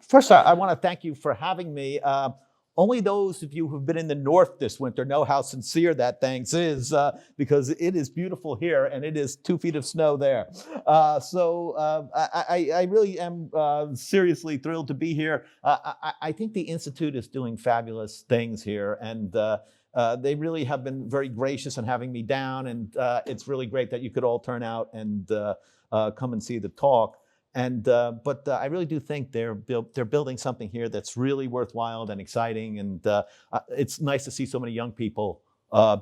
First, I want to thank you for having me. Only those of you who've been in the north this winter know how sincere that thanks is, because it is beautiful here and it is 2 feet of snow there. I really am seriously thrilled to be here. I think the Institute is doing fabulous things here, and they really have been very gracious in having me down, and it's really great that you could all turn out and come and see the talk. But I really do think they're building something here that's really worthwhile and exciting, and it's nice to see so many young people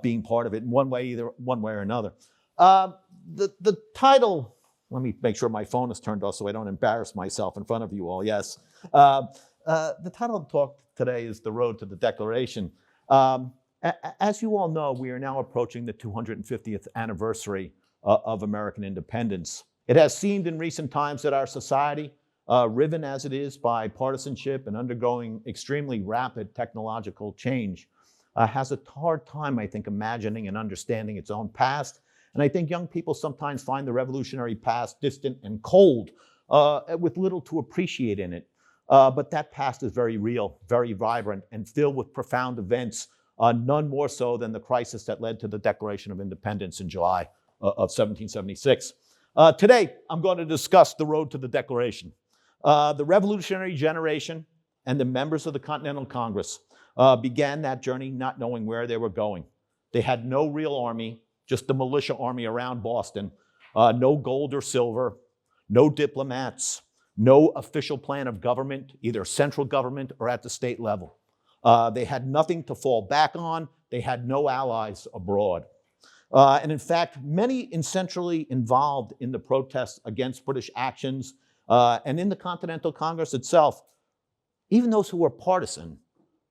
being part of it in one way or another. The title. Let me make sure my phone is turned off so I don't embarrass myself in front of you all. Yes, the title of the talk today is "The Road to the Declaration." As you all know, we are now approaching the 250th anniversary of American independence. It has seemed in recent times that our society, riven as it is by partisanship and undergoing extremely rapid technological change, has a hard time, I think, imagining and understanding its own past. And I think young people sometimes find the revolutionary past distant and cold, with little to appreciate in it. But that past is very real, very vibrant, and filled with profound events, none more so than the crisis that led to the Declaration of Independence in July of 1776. Today, I'm going to discuss the road to the Declaration. The revolutionary generation and the members of the Continental Congress began that journey not knowing where they were going. They had no real army, just the militia army around Boston, no gold or silver, no diplomats, no official plan of government, either central government or at the state level. They had nothing to fall back on. They had no allies abroad. And in fact, many essentially involved in the protests against British actions and in the Continental Congress itself, even those who were partisan,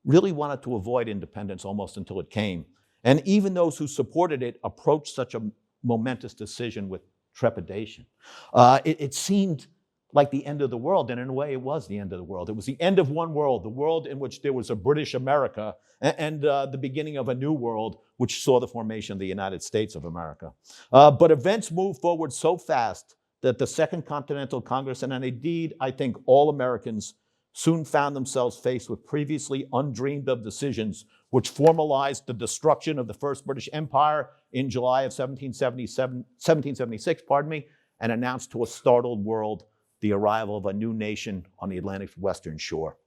really wanted to avoid independence almost until it came. And even those who supported it approached such a momentous decision with trepidation. It seemed like the end of the world, and in a way it was the end of the world. It was the end of one world, the world in which there was a British America, and the beginning of a new world, which saw the formation of the United States of America. But events moved forward so fast that the Second Continental Congress, and indeed, I think all Americans, soon found themselves faced with previously undreamed of decisions, which formalized the destruction of the First British Empire in July of 1776, and announced to a startled world the arrival of a new nation on the Atlantic's western shore.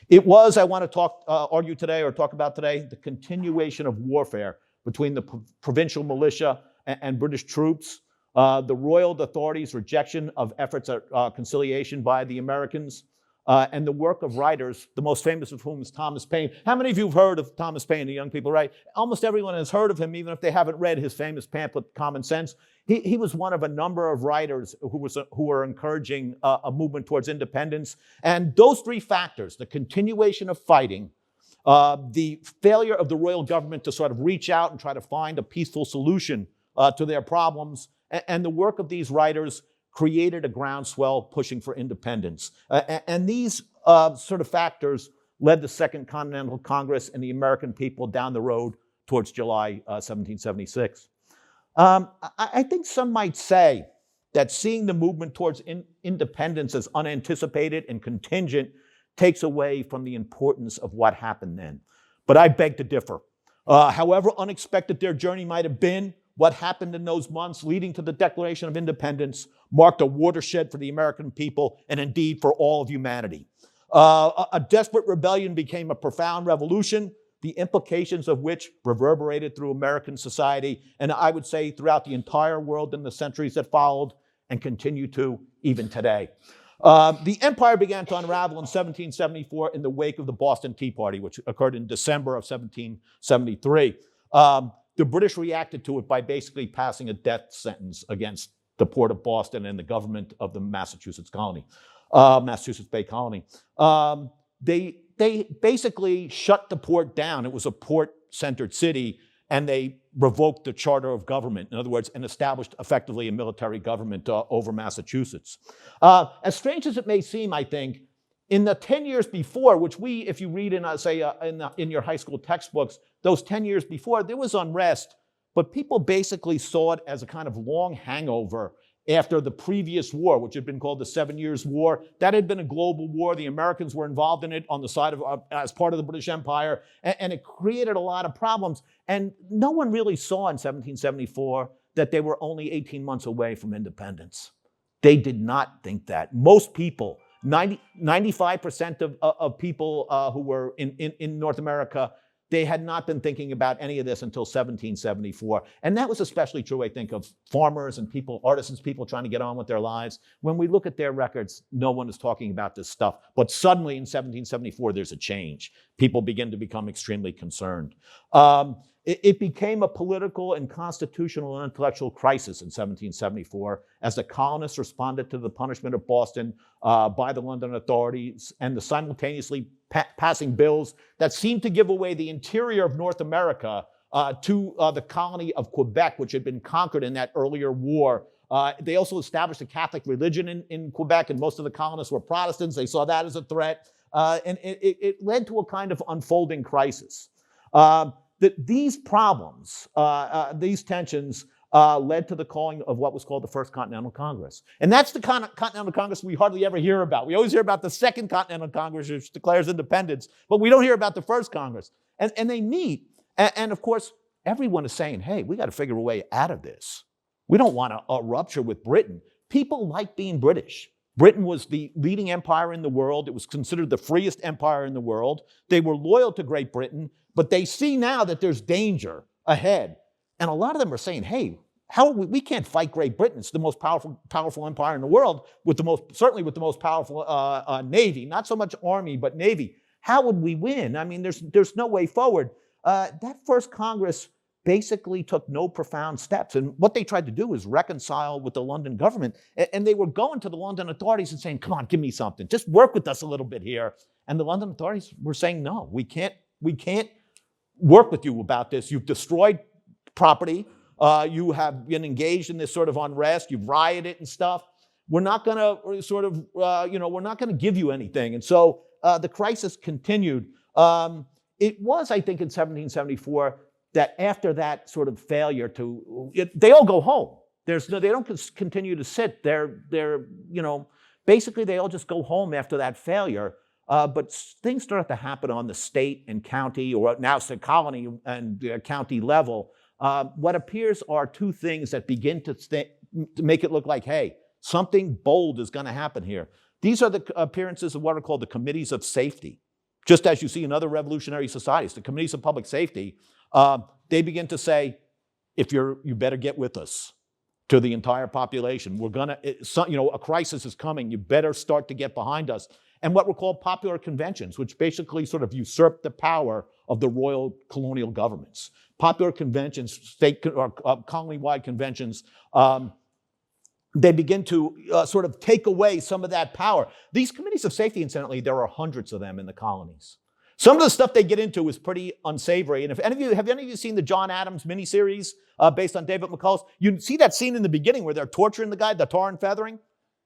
It was, I want to argue today, or talk about today, the continuation of warfare between the provincial militia and British troops, the royal authorities' rejection of efforts at conciliation by the Americans, and the work of writers, the most famous of whom is Thomas Paine. How many of you have heard of Thomas Paine, the young people, right? Almost everyone has heard of him, even if they haven't read his famous pamphlet, Common Sense. He was one of a number of writers who were encouraging a movement towards independence. And those three factors, the continuation of fighting, the failure of the royal government to sort of reach out and try to find a peaceful solution to their problems, and the work of these writers created a groundswell pushing for independence. And these sort of factors led the Second Continental Congress and the American people down the road towards July 1776. I think some might say that seeing the movement towards independence as unanticipated and contingent takes away from the importance of what happened then. But I beg to differ. However unexpected their journey might have been, what happened in those months leading to the Declaration of Independence marked a watershed for the American people and indeed for all of humanity. A desperate rebellion became a profound revolution, the implications of which reverberated through American society, and I would say throughout the entire world in the centuries that followed and continue to even today. The empire began to unravel in 1774 in the wake of the Boston Tea Party, which occurred in December of 1773. The British reacted to it by basically passing a death sentence against the port of Boston and the government of the Massachusetts Bay Colony. They basically shut the port down. It was a port-centered city, and they revoked the charter of government, in other words, and established effectively a military government over Massachusetts. As strange as it may seem, I think, in the 10 years before, which if you read in your high school textbooks, those 10 years before, there was unrest, but people basically saw it as a kind of long hangover after the previous war, which had been called the 7 Years' War. That had been a global war. The Americans were involved in it on the side of, as part of the British Empire, and it created a lot of problems. And no one really saw in 1774 that they were only 18 months away from independence. They did not think that. Most people, 95% of people who were in North America, they had not been thinking about any of this until 1774. And that was especially true, I think, of farmers and people, artisans, people trying to get on with their lives. When we look at their records, no one is talking about this stuff. But suddenly in 1774, there's a change. People begin to become extremely concerned. It became a political and constitutional and intellectual crisis in 1774 as the colonists responded to the punishment of Boston by the London authorities and the simultaneously passing bills that seemed to give away the interior of North America to the colony of Quebec, which had been conquered in that earlier war. They also established a Catholic religion in Quebec, and most of the colonists were Protestants. They saw that as a threat, and it led to a kind of unfolding crisis. These problems, these tensions, led to the calling of what was called the First Continental Congress. And that's the Continental Congress we hardly ever hear about. We always hear about the Second Continental Congress, which declares independence, but we don't hear about the First Congress. And they meet, and of course, everyone is saying, hey, we got to figure a way out of this. We don't want a rupture with Britain. People like being British. Britain was the leading empire in the world. It was considered the freest empire in the world. They were loyal to Great Britain, but they see now that there's danger ahead. And a lot of them are saying, hey, we can't fight Great Britain. It's the most powerful empire in the world, certainly with the most powerful navy, not so much army, but navy. How would we win? I mean, there's no way forward. That first Congress basically took no profound steps. And what they tried to do is reconcile with the London government. And they were going to the London authorities and saying, come on, give me something. Just work with us a little bit here. And the London authorities were saying, no, we can't work with you about this. You've destroyed property. You have been engaged in this sort of unrest. You've rioted and stuff. We're not going to we're not going to give you anything. And so the crisis continued. It was, I think, in 1774 that after that sort of failure they all go home. They don't continue to sit. Basically they all just go home after that failure. But things start to happen on the state and county, or now it's the colony and county level. What appears are two things that begin to make it look like, hey, something bold is going to happen here. These are the appearances of what are called the committees of safety. Just as you see in other revolutionary societies, the committees of public safety, they begin to say, you better get with us, to the entire population. A crisis is coming. You better start to get behind us. And what were called popular conventions, which basically sort of usurped the power of the royal colonial governments. Popular conventions, state or colony-wide conventions, they begin to sort of take away some of that power. These committees of safety, incidentally, there are hundreds of them in the colonies. Some of the stuff they get into is pretty unsavory. And have any of you seen the John Adams miniseries based on David McCullough? You see that scene in the beginning where they're torturing the guy, the tar and feathering?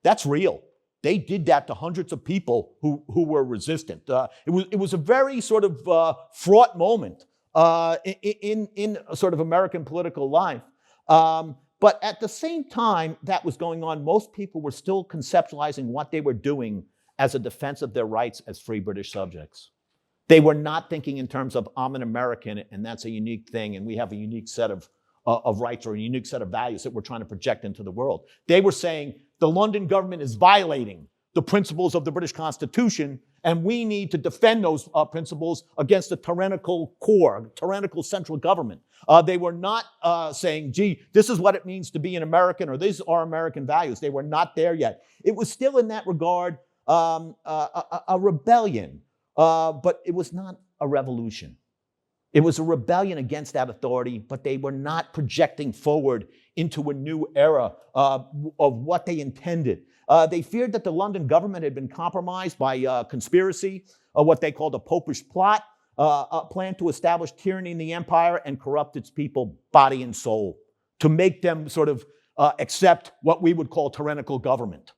That's real. They did that to hundreds of people who were resistant. It was a very sort of fraught moment in sort of American political life. But at the same time that was going on, most people were still conceptualizing what they were doing as a defense of their rights as free British subjects. They were not thinking in terms of, I'm an American and that's a unique thing and we have a unique set of rights or a unique set of values that we're trying to project into the world. They were saying the London government is violating the principles of the British Constitution and we need to defend those principles against a tyrannical core, tyrannical central government. They were not saying, gee, this is what it means to be an American or these are American values. They were not there yet. It was still in that regard a rebellion. But it was not a revolution. It was a rebellion against that authority, but they were not projecting forward into a new era of what they intended. They feared that the London government had been compromised by conspiracy, what they called a popish plot, a plan to establish tyranny in the empire and corrupt its people body and soul, to make them sort of accept what we would call tyrannical government.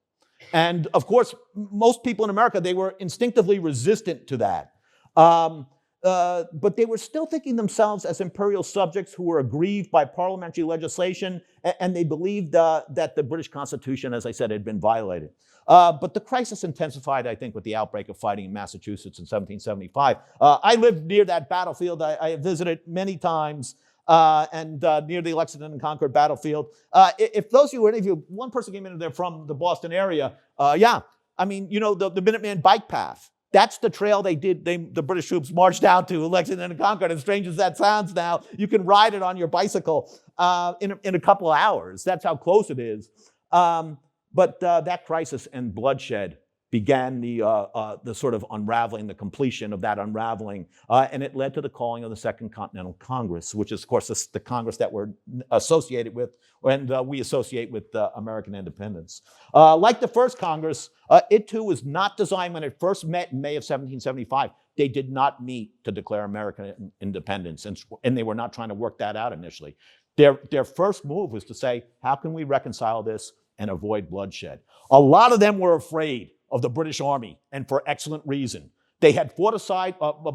And of course, most people in America, they were instinctively resistant to that. but they were still thinking themselves as imperial subjects who were aggrieved by parliamentary legislation, and they believed that the British Constitution, as I said, had been violated. But the crisis intensified, I think, with the outbreak of fighting in Massachusetts in 1775. I lived near that battlefield. I visited many times, and near the Lexington and Concord battlefield. If those of you, any of you, one person came in there from the Boston area, I mean, you know, the Minuteman bike path. That's the trail the British troops marched down to Lexington and Concord. As strange as that sounds now, you can ride it on your bicycle in a couple of hours. That's how close it is. But that crisis and bloodshed began the sort of unraveling, the completion of that unraveling, and it led to the calling of the Second Continental Congress, which is, of course, the Congress that we're associated with, and we associate with American independence. Like the first Congress, it too was not designed when it first met in May of 1775. They did not meet to declare American independence, and they were not trying to work that out initially. Their first move was to say, how can we reconcile this and avoid bloodshed? A lot of them were afraid of the British Army, and for excellent reason. They had fought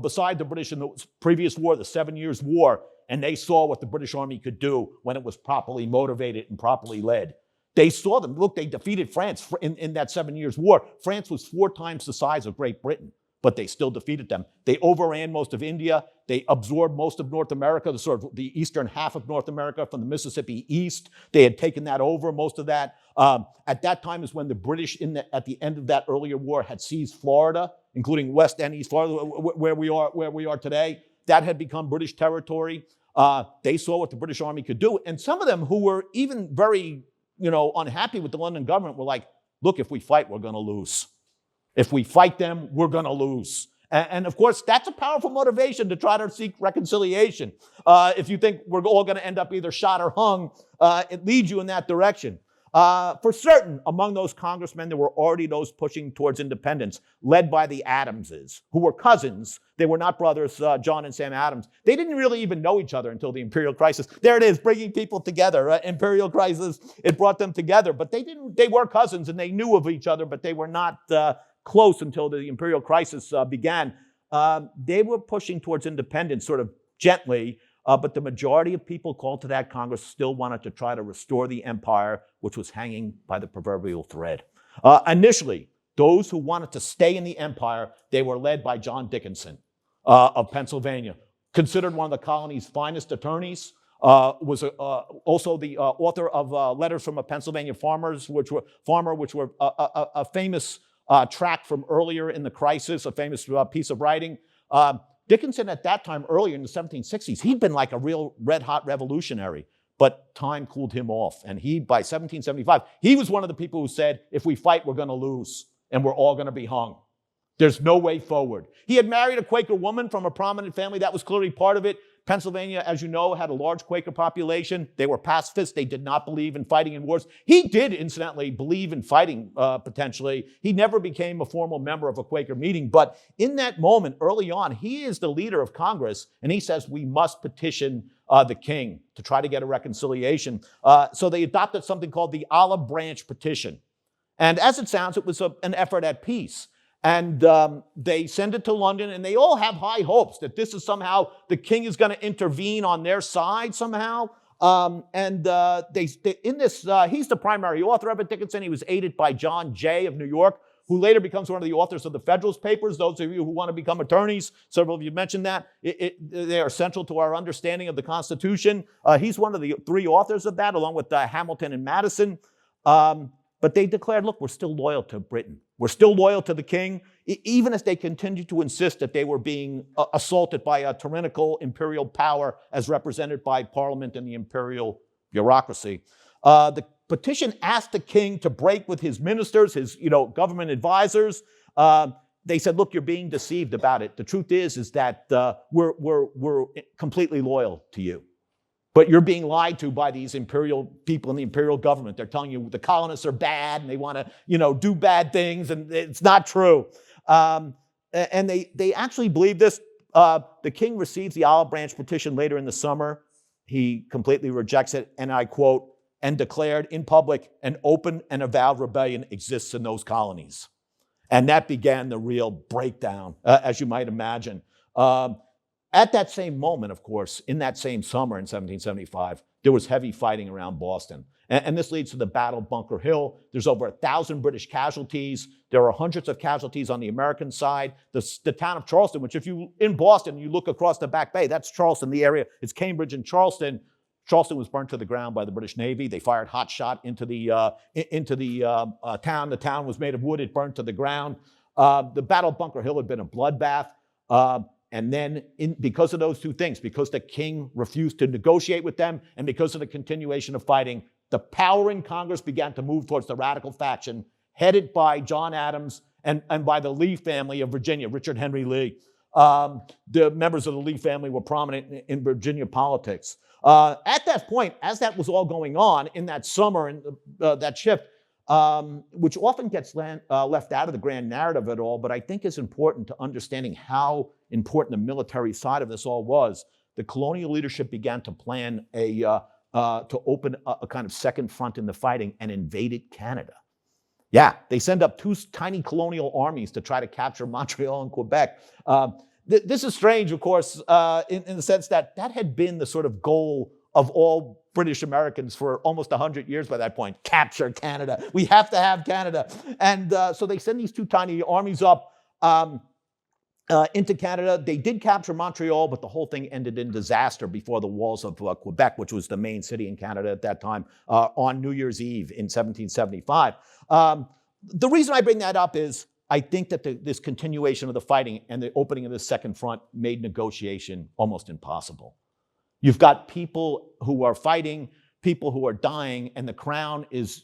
beside the British in the previous war, the 7 Years' War, and they saw what the British Army could do when it was properly motivated and properly led. They saw them. Look, they defeated France in that 7 Years' War. France was 4 times the size of Great Britain, but they still defeated them. They overran most of India. They absorbed most of North America, the eastern half of North America from the Mississippi east. They had taken that over, most of that. At that time is when the British, at the end of that earlier war, had seized Florida, including West and East Florida, where we are today. That had become British territory. They saw what the British Army could do, and some of them who were even very, unhappy with the London government were like, "Look, if we fight, we're going to lose. If we fight them, we're going to lose." And of course, that's a powerful motivation to try to seek reconciliation. If you think we're all going to end up either shot or hung, it leads you in that direction. For certain, among those congressmen, there were already those pushing towards independence, led by the Adamses, who were cousins. They were not brothers, John and Sam Adams. They didn't really even know each other until the imperial crisis. There it is, bringing people together. Imperial crisis, it brought them together. But they were cousins, and they knew of each other, but they were not close until the imperial crisis began. They were pushing towards independence sort of gently, but the majority of people called to that Congress still wanted to try to restore the empire, which was hanging by the proverbial thread. Initially, those who wanted to stay in the empire, they were led by John Dickinson of Pennsylvania, considered one of the colony's finest attorneys, was also the author of Letters from a Pennsylvania Farmer, which were a famous tract from earlier in the crisis, a famous piece of writing. Dickinson at that time, earlier in the 1760s, he'd been like a real red-hot revolutionary, but time cooled him off. And by 1775, he was one of the people who said, if we fight, we're going to lose, and we're all going to be hung. There's no way forward. He had married a Quaker woman from a prominent family. That was clearly part of it. Pennsylvania, as you know, had a large Quaker population. They were pacifists. They did not believe in fighting in wars. He did, incidentally, believe in fighting, potentially. He never became a formal member of a Quaker meeting. But in that moment, early on, he is the leader of Congress, and he says, we must petition the king to try to get a reconciliation. So they adopted something called the Olive Branch Petition. And as it sounds, it was an effort at peace. And they send it to London, and they all have high hopes that this is somehow, the king is going to intervene on their side somehow. In this, he's the primary author of it, Dickinson. He was aided by John Jay of New York, who later becomes one of the authors of the Federalist Papers. Those of you who want to become attorneys, several of you mentioned that. They are central to our understanding of the Constitution. He's one of the 3 authors of that, along with Hamilton and Madison. But they declared, look, we're still loyal to Britain. We're still loyal to the king, even as they continued to insist that they were being assaulted by a tyrannical imperial power as represented by Parliament and the imperial bureaucracy. The petition asked the king to break with his ministers, his government advisors. They said, look, you're being deceived about it. The truth is that we're completely loyal to you. But you're being lied to by these imperial people in the imperial government. They're telling you the colonists are bad and they want to, do bad things, and it's not true. And they actually believe this. The king receives the Olive Branch Petition later in the summer. He completely rejects it, and I quote, and declared in public, an open and avowed rebellion exists in those colonies. And that began the real breakdown, as you might imagine. At that same moment, of course, in that same summer in 1775, there was heavy fighting around Boston. And this leads to the Battle of Bunker Hill. There's over 1,000 British casualties. There are hundreds of casualties on the American side. The town of Charleston, which if you, in Boston, you look across the Back Bay, that's Charleston, the area. It's Cambridge and Charleston. Charleston was burnt to the ground by the British Navy. They fired hot shot into the town. The town was made of wood. It burned to the ground. The Battle of Bunker Hill had been a bloodbath. And then because of those two things, because the king refused to negotiate with them, and because of the continuation of fighting, the power in Congress began to move towards the radical faction headed by John Adams and by the Lee family of Virginia, Richard Henry Lee. The members of the Lee family were prominent in Virginia politics. At that point, as that was all going on in that summer and that shift, which often gets left out of the grand narrative at all, but I think is important to understanding how important the military side of this all was. The colonial leadership began to plan to open a kind of second front in the fighting and invaded Canada. Yeah, they send up two tiny colonial armies to try to capture Montreal and Quebec. This is strange, of course, in the sense that had been the sort of goal of all British Americans for almost 100 years by that point. Capture Canada. We have to have Canada. And so they send these two tiny armies up into Canada. They did capture Montreal, but the whole thing ended in disaster before the walls of Quebec, which was the main city in Canada at that time, on New Year's Eve in 1775. The reason I bring that up is I think that this continuation of the fighting and the opening of the second front made negotiation almost impossible. You've got people who are fighting, people who are dying, and the crown is,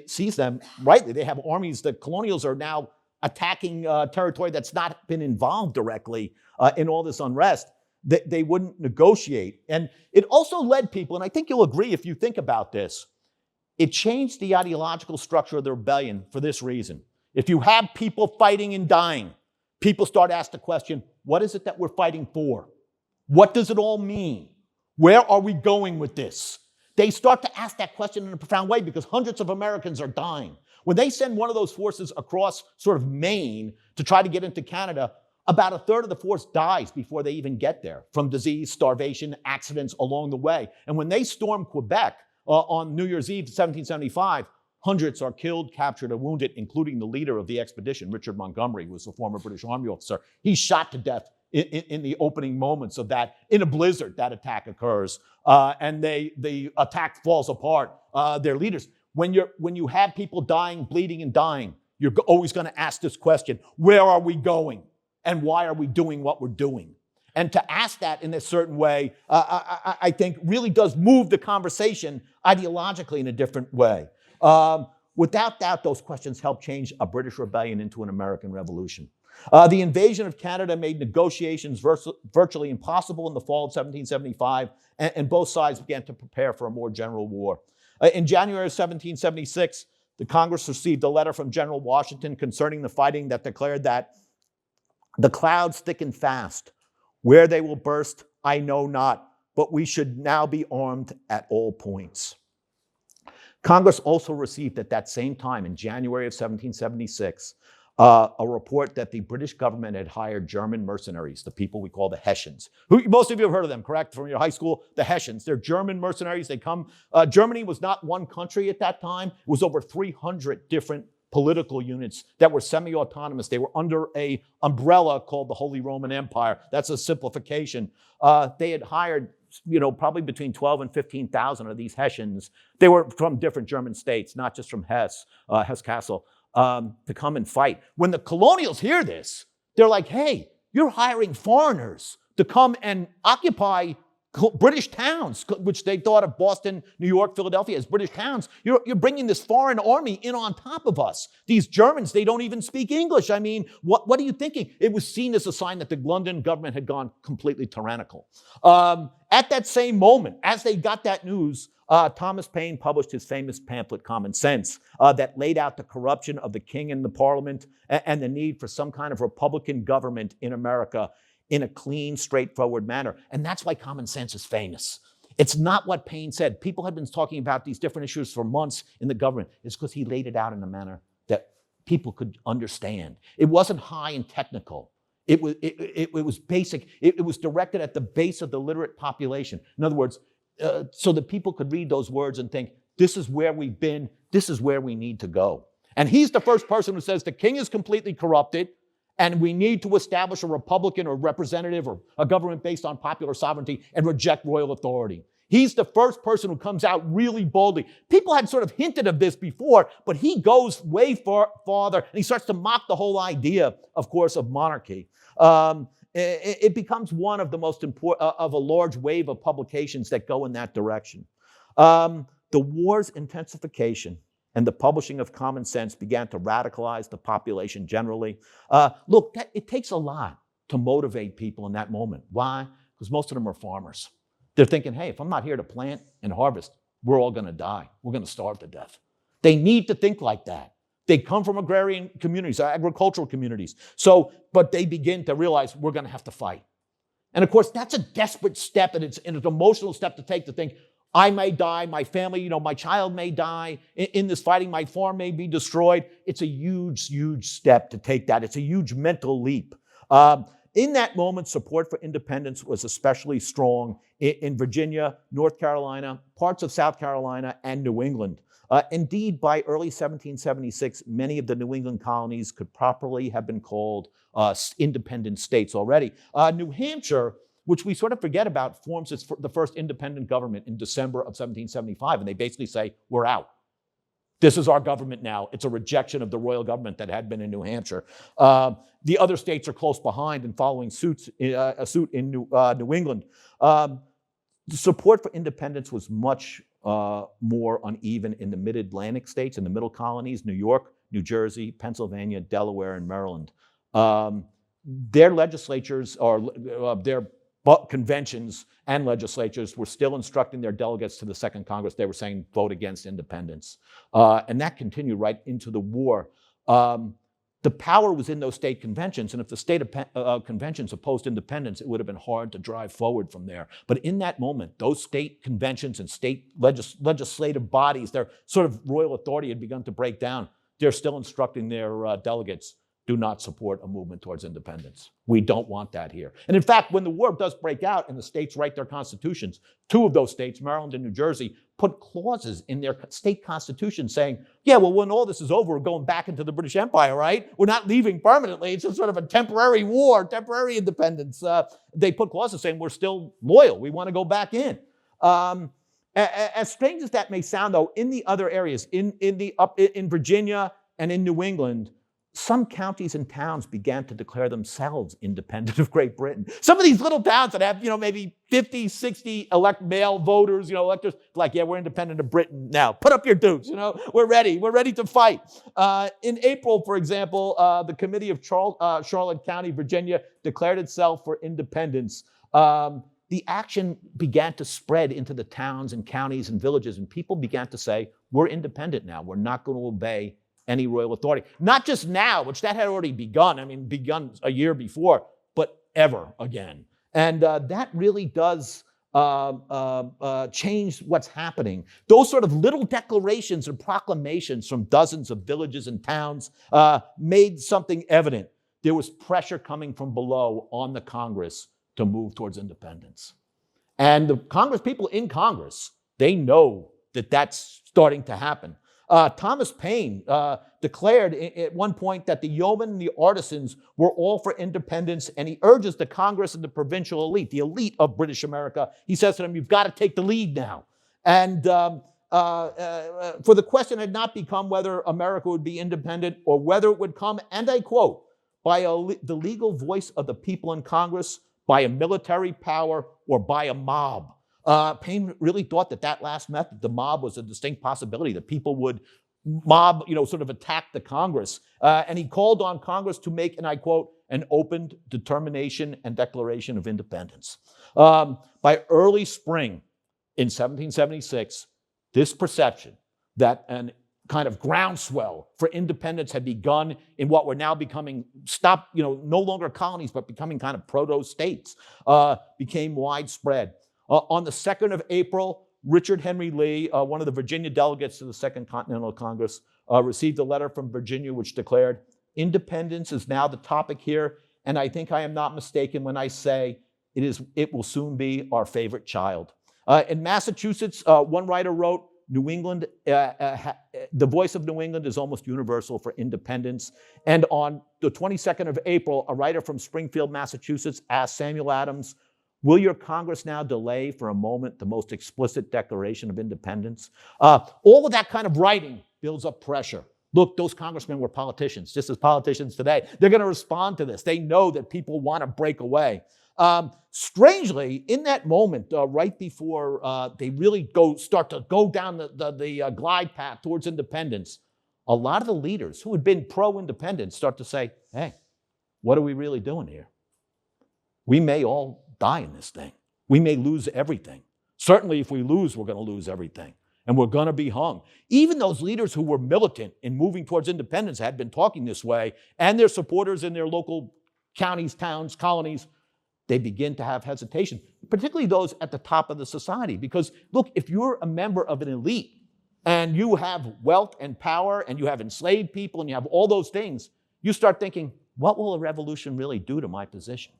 sees them rightly. They have armies. The colonials are now attacking territory that's not been involved directly in all this unrest. They wouldn't negotiate. And it also led people, and I think you'll agree if you think about this, it changed the ideological structure of the rebellion for this reason. If you have people fighting and dying, people start to ask the question, what is it that we're fighting for? What does it all mean? Where are we going with this? They start to ask that question in a profound way because hundreds of Americans are dying. When they send one of those forces across sort of Maine to try to get into Canada, about a third of the force dies before they even get there from disease, starvation, accidents along the way. And when they storm Quebec on New Year's Eve, 1775, hundreds are killed, captured, or wounded, including the leader of the expedition, Richard Montgomery, who was a former British Army officer. He's shot to death in the opening moments of that. In a blizzard, that attack occurs, and the attack falls apart. Their leaders. When you have people dying, bleeding, and dying, you're always going to ask this question: where are we going, and why are we doing what we're doing? And to ask that in a certain way, I think really does move the conversation ideologically in a different way. Without doubt, those questions helped change a British rebellion into an American revolution. The invasion of Canada made negotiations virtually impossible in the fall of 1775, and both sides began to prepare for a more general war. In January of 1776, the Congress received a letter from General Washington concerning the fighting that declared that the clouds thicken fast. Where they will burst, I know not, but we should now be armed at all points. Congress also received at that same time, in January of 1776, a report that the British government had hired German mercenaries, the people we call the Hessians. Most of you have heard of them, correct? From your high school, the Hessians. They're German mercenaries. They come. Germany was not one country at that time. It was over 300 different political units that were semi-autonomous. They were under an umbrella called the Holy Roman Empire. That's a simplification. They had hired probably between 12 and 15,000 of these Hessians. They were from different German states, not just from Hesse-Kassel, to come and fight. When the colonials hear this, they're like, hey, you're hiring foreigners to come and occupy British towns, which they thought of Boston, New York, Philadelphia as British towns. You're bringing this foreign army in on top of us. These Germans, they don't even speak English. I mean, what are you thinking? It was seen as a sign that the London government had gone completely tyrannical. At that same moment, as they got that news, Thomas Paine published his famous pamphlet, Common Sense, that laid out the corruption of the king and the parliament and the need for some kind of Republican government in America in a clean, straightforward manner. And that's why Common Sense is famous. It's not what Paine said. People had been talking about these different issues for months in the government. It's because he laid it out in a manner that people could understand. It wasn't high and technical. It was basic. It was directed at the base of the literate population. In other words, so that people could read those words and think, this is where we've been, this is where we need to go. And he's the first person who says the king is completely corrupted and we need to establish a republican or representative or a government based on popular sovereignty and reject royal authority. He's the first person who comes out really boldly. People had sort of hinted of this before, but he goes way farther and he starts to mock the whole idea, of course, of monarchy. It becomes one of the most important, of a large wave of publications that go in that direction. The war's intensification and the publishing of Common Sense began to radicalize the population generally. Look, it takes a lot to motivate people in that moment. Why? Because most of them are farmers. They're thinking, hey, if I'm not here to plant and harvest, we're all going to die. We're going to starve to death. They need to think like that. They come from agrarian communities, agricultural communities. But they begin to realize we're going to have to fight. And of course, that's a desperate step, and it's an emotional step to take, to think, I may die, my family, my child may die in this fighting, my farm may be destroyed. It's a huge, huge step to take that. It's a huge mental leap. In that moment, support for independence was especially strong in Virginia, North Carolina, parts of South Carolina, and New England. Indeed, by early 1776, many of the New England colonies could properly have been called independent states already. New Hampshire, which we sort of forget about, forms the first independent government in December of 1775, and they basically say, we're out. This is our government now. It's a rejection of the royal government that had been in New Hampshire. The other states are close behind and following suit in New England. The support for independence was much more uneven in the mid-Atlantic states, in the middle colonies, New York, New Jersey, Pennsylvania, Delaware, and Maryland. Their legislatures, or their conventions and legislatures, were still instructing their delegates to the Second Congress. They were saying, vote against independence. And that continued right into the war. The power was in those state conventions, and if the state conventions opposed independence, it would have been hard to drive forward from there. But in that moment, those state conventions and state legislative bodies, their sort of royal authority had begun to break down. They're still instructing their delegates, do not support a movement towards independence. We don't want that here. And in fact, when the war does break out and the states write their constitutions, two of those states, Maryland and New Jersey, put clauses in their state constitution saying, yeah, well, when all this is over, we're going back into the British Empire, right? We're not leaving permanently. It's a sort of a temporary war, temporary independence. They put clauses saying we're still loyal. We want to go back in. As strange as that may sound, though, in the other areas, in Virginia and in New England, some counties and towns began to declare themselves independent of Great Britain. Some of these little towns that have, maybe 50, 60 male voters, electors, like, yeah, we're independent of Britain now. Put up your dukes, we're ready. We're ready to fight. In April, for example, the Committee of Charlotte County, Virginia, declared itself for independence. The action began to spread into the towns and counties and villages, and people began to say, we're independent now. We're not going to obey any royal authority. Not just now, which that had already begun, begun a year before, but ever again. And that really does change what's happening. Those sort of little declarations and proclamations from dozens of villages and towns made something evident. There was pressure coming from below on the Congress to move towards independence. And the Congress people in Congress, they know that that's starting to happen. Thomas Paine declared at one point that the yeomen and the artisans were all for independence, and he urges the Congress and the provincial elite, the elite of British America, he says to them, you've got to take the lead now. And for the question had not become whether America would be independent or whether it would come, and I quote, by the legal voice of the people in Congress, by a military power, or by a mob. Paine really thought that last method, the mob, was a distinct possibility, that people would mob, sort of attack the Congress. And he called on Congress to make, and I quote, an open determination and declaration of independence. By early spring in 1776, this perception that an kind of groundswell for independence had begun in what were now becoming no longer colonies, but becoming kind of proto-states, became widespread. On the 2nd of April, Richard Henry Lee, one of the Virginia delegates to the Second Continental Congress, received a letter from Virginia which declared, independence is now the topic here, and I think I am not mistaken when I say it will soon be our favorite child. In Massachusetts, one writer wrote, New England, the voice of New England is almost universal for independence. And on the 22nd of April, a writer from Springfield, Massachusetts asked Samuel Adams, will your Congress now delay for a moment the most explicit declaration of independence? All of that kind of writing builds up pressure. Look, those congressmen were politicians, just as politicians today. They're going to respond to this. They know that people want to break away. Strangely, in that moment, right before they really start to go down the glide path towards independence, a lot of the leaders who had been pro-independence start to say, hey, what are we really doing here? We may all die in this thing. We may lose everything. Certainly, if we lose, we're going to lose everything. And we're going to be hung. Even those leaders who were militant in moving towards independence had been talking this way, and their supporters in their local counties, towns, colonies, they begin to have hesitation, particularly those at the top of the society. Because, look, if you're a member of an elite and you have wealth and power and you have enslaved people and you have all those things, you start thinking, what will a revolution really do to my position?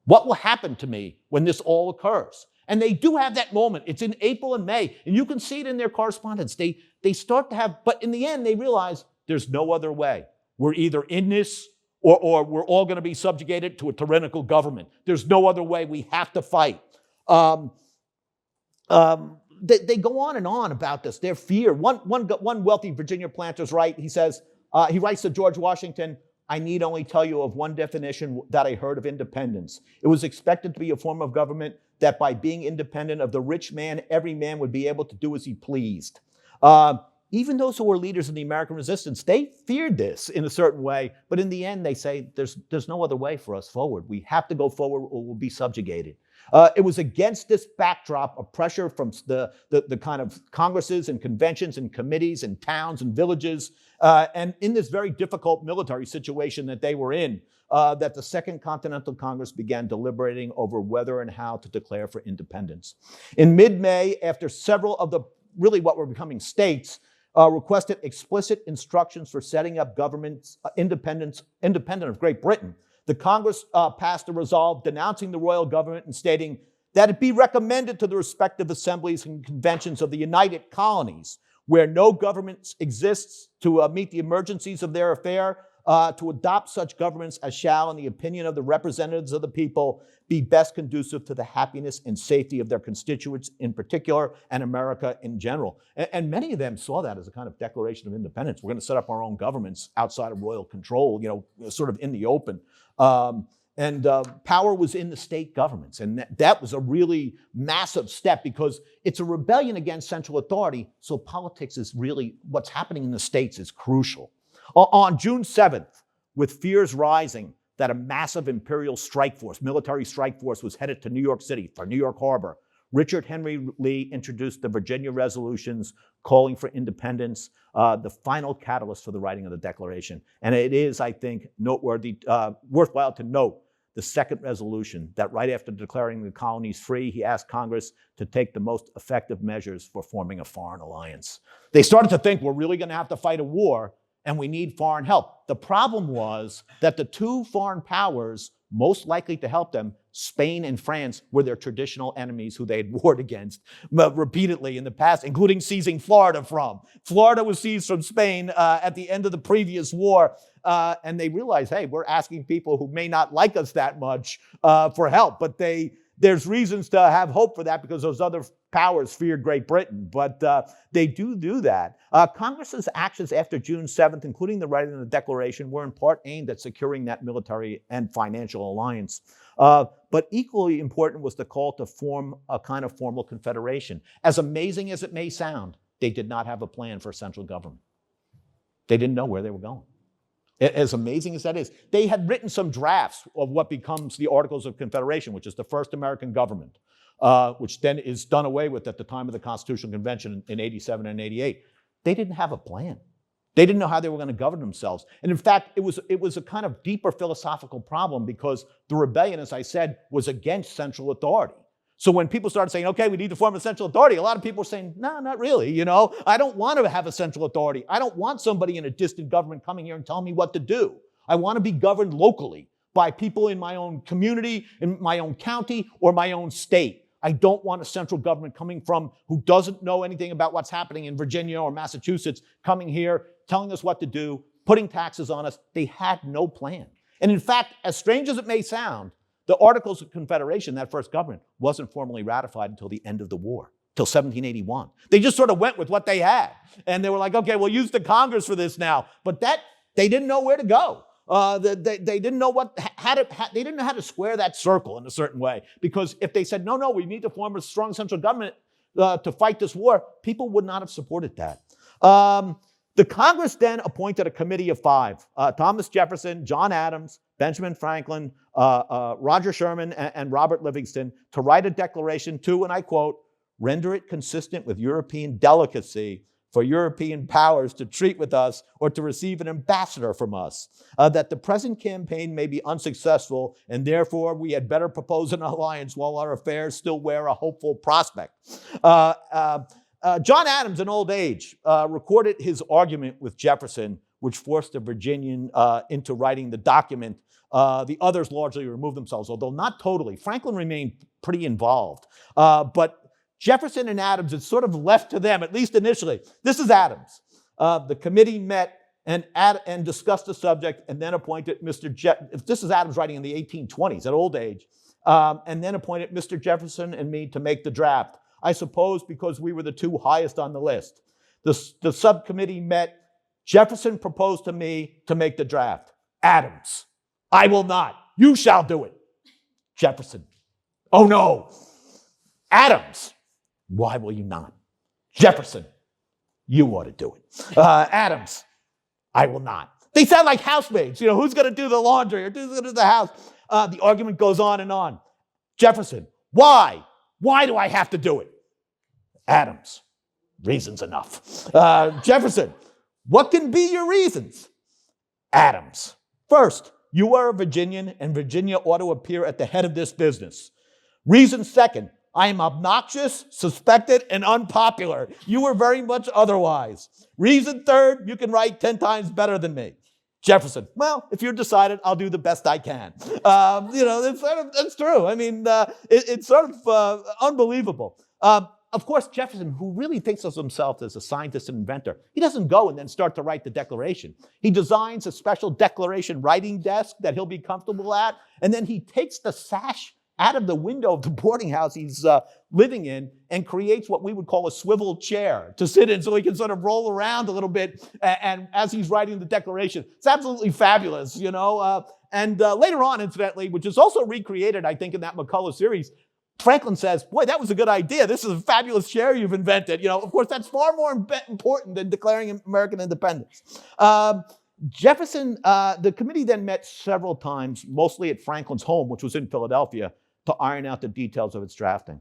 What will happen to me when this all occurs? And they do have that moment. It's in April and May, and you can see it in their correspondence. They start to have, but in the end, they realize there's no other way. We're either in this or we're all going to be subjugated to a tyrannical government. There's no other way. We have to fight. They go on and on about this, their fear. One wealthy Virginia planter's right. He says, he writes to George Washington, I need only tell you of one definition that I heard of independence. It was expected to be a form of government that by being independent of the rich man, every man would be able to do as he pleased. Even those who were leaders in the American resistance, they feared this in a certain way, but in the end they say there's no other way for us forward. We have to go forward or we'll be subjugated. It was against this backdrop of pressure from the kind of congresses and conventions and committees and towns and villages, and in this very difficult military situation that they were in, that the Second Continental Congress began deliberating over whether and how to declare for independence. In mid-May, after several of the really what were becoming states requested explicit instructions for setting up governments independent of Great Britain, the Congress passed a resolve denouncing the royal government and stating that it be recommended to the respective assemblies and conventions of the United Colonies, where no government exists to meet the emergencies of their affair, to adopt such governments as shall, in the opinion of the representatives of the people, be best conducive to the happiness and safety of their constituents in particular and America in general. And many of them saw that as a kind of declaration of independence. We're going to set up our own governments outside of royal control, sort of in the open. Power was in the state governments. And that was a really massive step because it's a rebellion against central authority. So politics is really, what's happening in the states is crucial. On June 7th, with fears rising that a massive imperial strike force, military strike force, was headed to New York City for New York Harbor, Richard Henry Lee introduced the Virginia Resolutions calling for independence, the final catalyst for the writing of the Declaration. And it is, I think, noteworthy, worthwhile to note the second resolution that right after declaring the colonies free, he asked Congress to take the most effective measures for forming a foreign alliance. They started to think we're really going to have to fight a war and we need foreign help. The problem was that the two foreign powers most likely to help them, Spain and France, were their traditional enemies who they had warred against repeatedly in the past, including seizing Florida from. Florida was seized from Spain at the end of the previous war, and they realized, hey, we're asking people who may not like us that much for help, but there's reasons to have hope for that because those other powers feared Great Britain, but they do that. Congress's actions after June 7th, including the writing of the Declaration, were in part aimed at securing that military and financial alliance. But equally important was the call to form a kind of formal confederation. As amazing as it may sound, they did not have a plan for central government. They didn't know where they were going. As amazing as that is, they had written some drafts of what becomes the Articles of Confederation, which is the first American government, which then is done away with at the time of the Constitutional Convention in 87 and 88. They didn't have a plan. They didn't know how they were going to govern themselves. And in fact, it was a kind of deeper philosophical problem because the rebellion, as I said, was against central authority. So when people started saying, okay, we need to form a central authority, a lot of people were saying, no, not really, I don't want to have a central authority. I don't want somebody in a distant government coming here and telling me what to do. I want to be governed locally by people in my own community, in my own county, or my own state. I don't want a central government coming from who doesn't know anything about what's happening in Virginia or Massachusetts, coming here, telling us what to do, putting taxes on us. They had no plan. And in fact, as strange as it may sound, the Articles of Confederation, that first government, wasn't formally ratified until the end of the war, till 1781. They just sort of went with what they had. And they were like, okay, we'll use the Congress for this now. But they didn't know where to go. They didn't know they didn't know how to square that circle in a certain way. Because if they said, no, we need to form a strong central government to fight this war, people would not have supported that. The Congress then appointed a committee of 5, Thomas Jefferson, John Adams, Benjamin Franklin, Roger Sherman, and Robert Livingston, to write a declaration to, and I quote, render it consistent with European delicacy for European powers to treat with us or to receive an ambassador from us, that the present campaign may be unsuccessful, and therefore we had better propose an alliance while our affairs still wear a hopeful prospect. John Adams, in old age, recorded his argument with Jefferson, which forced the Virginian into writing the document. The others largely removed themselves, although not totally. Franklin remained pretty involved. But Jefferson and Adams, it's sort of left to them, at least initially. This is Adams. The committee met and discussed the subject and then appointed this is Adams writing in the 1820s, at old age, and then appointed Mr. Jefferson and me to make the draft. I suppose because we were the 2 highest on the list. The subcommittee met. Jefferson proposed to me to make the draft. Adams, I will not. You shall do it. Jefferson, oh no. Adams, why will you not? Jefferson, you ought to do it. Adams, I will not. They sound like housemaids. Who's going to do the laundry or who's going to do the house? The argument goes on and on. Jefferson, why? Why do I have to do it? Adams, reasons enough. Jefferson, what can be your reasons? Adams, first, you are a Virginian and Virginia ought to appear at the head of this business. Reason second, I am obnoxious, suspected, and unpopular. You were very much otherwise. Reason third, you can write 10 times better than me. Jefferson, well, if you're decided, I'll do the best I can. That's true. I mean, it's sort of unbelievable. Of course, Jefferson, who really thinks of himself as a scientist and inventor, he doesn't go and then start to write the Declaration. He designs a special Declaration writing desk that he'll be comfortable at, and then he takes the sash out of the window of the boarding house he's living in and creates what we would call a swivel chair to sit in so he can sort of roll around a little bit and as he's writing the Declaration. It's absolutely fabulous, And later on, incidentally, which is also recreated, I think, in that McCullough series, Franklin says, boy, that was a good idea. This is a fabulous chair you've invented. Of course, that's far more important than declaring American independence. Jefferson, the committee then met several times, mostly at Franklin's home, which was in Philadelphia, to iron out the details of its drafting.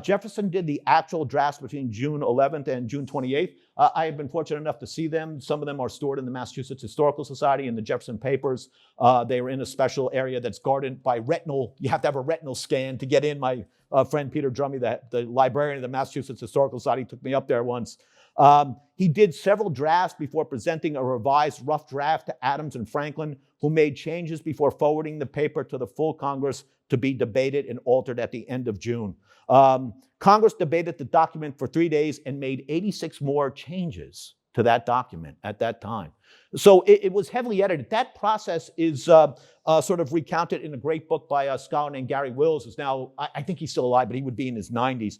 Jefferson did the actual drafts between June 11th and June 28th. I have been fortunate enough to see them. Some of them are stored in the Massachusetts Historical Society in the Jefferson Papers. They were in a special area that's guarded by retinal. You have to have a retinal scan to get in. My friend Peter Drummy, the librarian of the Massachusetts Historical Society, took me up there once. He did several drafts before presenting a revised rough draft to Adams and Franklin, who made changes before forwarding the paper to the full Congress to be debated and altered at the end of June. Congress debated the document for 3 days and made 86 more changes to that document at that time. So it was heavily edited. That process is sort of recounted in a great book by a scholar named Gary Wills, who's now, I think he's still alive, but he would be in his 90s.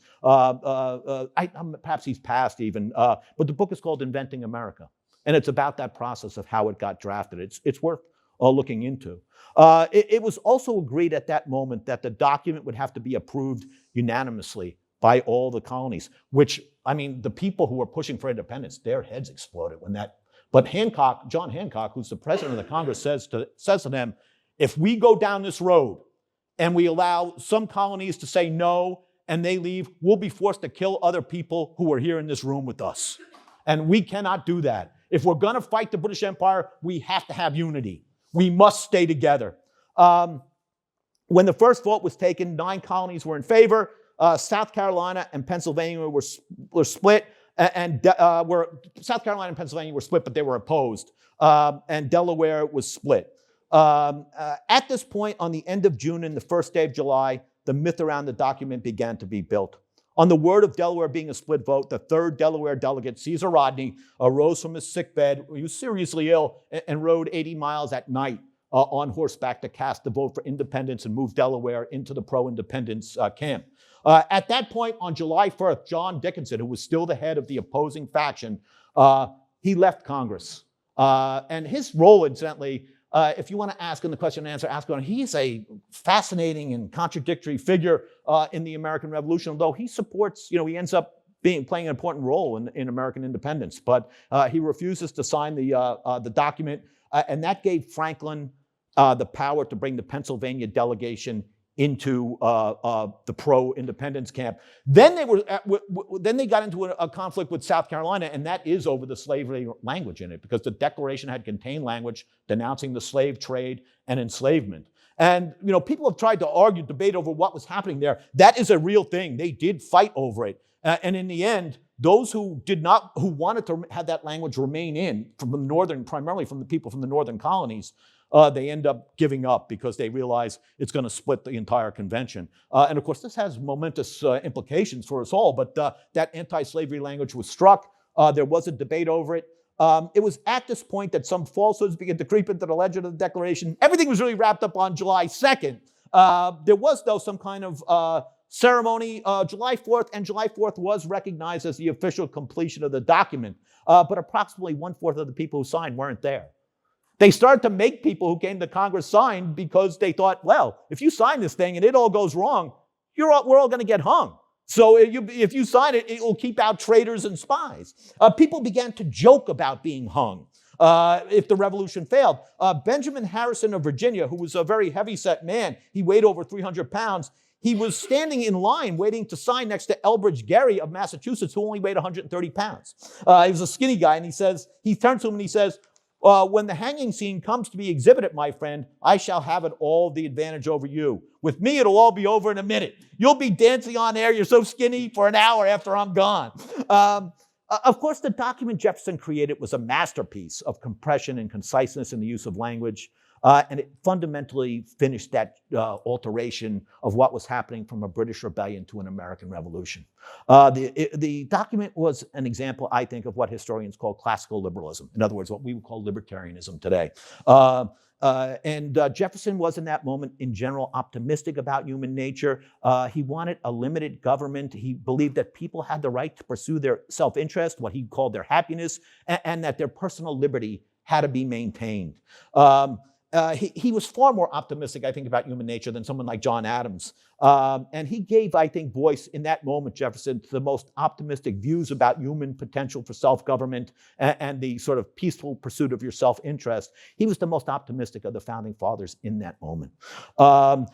Perhaps he's passed even. But the book is called Inventing America. And it's about that process of how it got drafted. It's worth looking into. It was also agreed at that moment that the document would have to be approved unanimously by all the colonies, which, I mean, the people who were pushing for independence, their heads exploded when that. But John Hancock, who's the president of the Congress, says to them, if we go down this road and we allow some colonies to say no and they leave, we'll be forced to kill other people who are here in this room with us. And we cannot do that. If we're going to fight the British Empire, we have to have unity. We must stay together. When the first vote was taken, 9 colonies were in favor. South Carolina and Pennsylvania were split. South Carolina and Pennsylvania were split, but they were opposed. And Delaware was split. At this point, on the end of June and the first day of July, the myth around the document began to be built. On the word of Delaware being a split vote, the third Delaware delegate, Caesar Rodney, arose from his sickbed. He was seriously ill and rode 80 miles at night on horseback to cast the vote for independence and move Delaware into the pro-independence camp. At that point, on July 1st, John Dickinson, who was still the head of the opposing faction, he left Congress. And his role, incidentally, if you want to ask in the question and answer, ask on. He's a fascinating and contradictory figure in the American Revolution, although he supports, he ends up playing an important role in American independence. But he refuses to sign the document, and that gave Franklin the power to bring the Pennsylvania delegation into the pro-independence camp. Then they got into a conflict with South Carolina, and that is over the slavery language in it, because the Declaration had contained language denouncing the slave trade and enslavement. And people have tried to debate over what was happening there. That is a real thing. They did fight over it, and in the end, those who wanted to have that language remain primarily from the people from the northern colonies, they end up giving up because they realize it's going to split the entire convention. And of course, this has momentous implications for us all, but that anti-slavery language was struck. There was a debate over it. It was at this point that some falsehoods began to creep into the legend of the Declaration. Everything was really wrapped up on July 2nd. There was, though, some kind of ceremony July 4th, and July 4th was recognized as the official completion of the document. But approximately 1/4 of the people who signed weren't there. They started to make people who came to Congress sign because they thought, well, if you sign this thing and it all goes wrong, we're all going to get hung. So if you sign it, it will keep out traitors and spies. People began to joke about being hung if the revolution failed. Benjamin Harrison of Virginia, who was a very heavy-set man, he weighed over 300 pounds. He was standing in line waiting to sign next to Elbridge Gerry of Massachusetts, who only weighed 130 pounds. He was a skinny guy, and he turns to him and he says, when the hanging scene comes to be exhibited, my friend, I shall have it all the advantage over you. With me, it'll all be over in a minute. You'll be dancing on air, you're so skinny, for an hour after I'm gone. Of course, the document Jefferson created was a masterpiece of compression and conciseness in the use of language. And it fundamentally finished that alteration of what was happening from a British rebellion to an American Revolution. The document was an example, I think, of what historians call classical liberalism. In other words, what we would call libertarianism today. And Jefferson was, in that moment, in general, optimistic about human nature. He wanted a limited government. He believed that people had the right to pursue their self-interest, what he called their happiness, and that their personal liberty had to be maintained. He was far more optimistic, I think, about human nature than someone like John Adams. And he gave, I think, voice in that moment, Jefferson, to the most optimistic views about human potential for self-government and the sort of peaceful pursuit of your self-interest. He was the most optimistic of the founding fathers in that moment.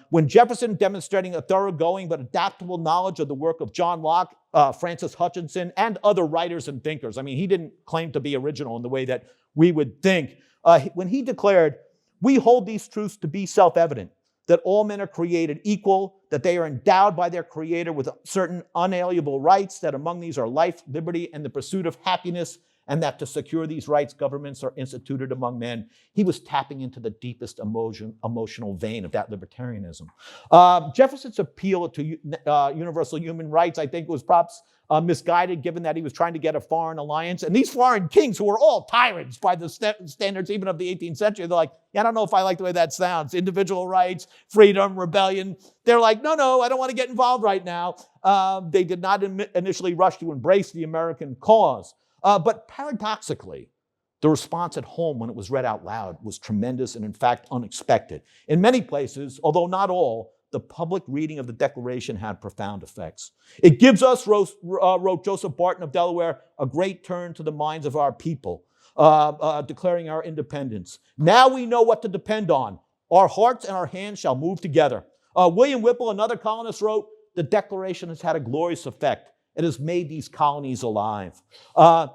When Jefferson, demonstrating a thoroughgoing but adaptable knowledge of the work of John Locke, Francis Hutchinson, and other writers and thinkers, I mean, he didn't claim to be original in the way that we would think. When he declared, "We hold these truths to be self-evident, that all men are created equal, that they are endowed by their Creator with certain unalienable rights, that among these are life, liberty, and the pursuit of happiness, and that to secure these rights, governments are instituted among men." He was tapping into the deepest emotional vein of that libertarianism. Jefferson's appeal to universal human rights, I think, was perhaps misguided, given that he was trying to get a foreign alliance. And these foreign kings, who were all tyrants by the standards even of the 18th century, they're like, yeah, I don't know if I like the way that sounds. Individual rights, freedom, rebellion. They're like, no, I don't want to get involved right now. They did not initially rush to embrace the American cause. But paradoxically, the response at home when it was read out loud was tremendous and, in fact, unexpected. In many places, although not all, the public reading of the Declaration had profound effects. It gives us, wrote Joseph Barton of Delaware, a great turn to the minds of our people, declaring our independence. Now we know what to depend on. Our hearts and our hands shall move together. William Whipple, another colonist, wrote, the Declaration has had a glorious effect. It has made these colonies alive.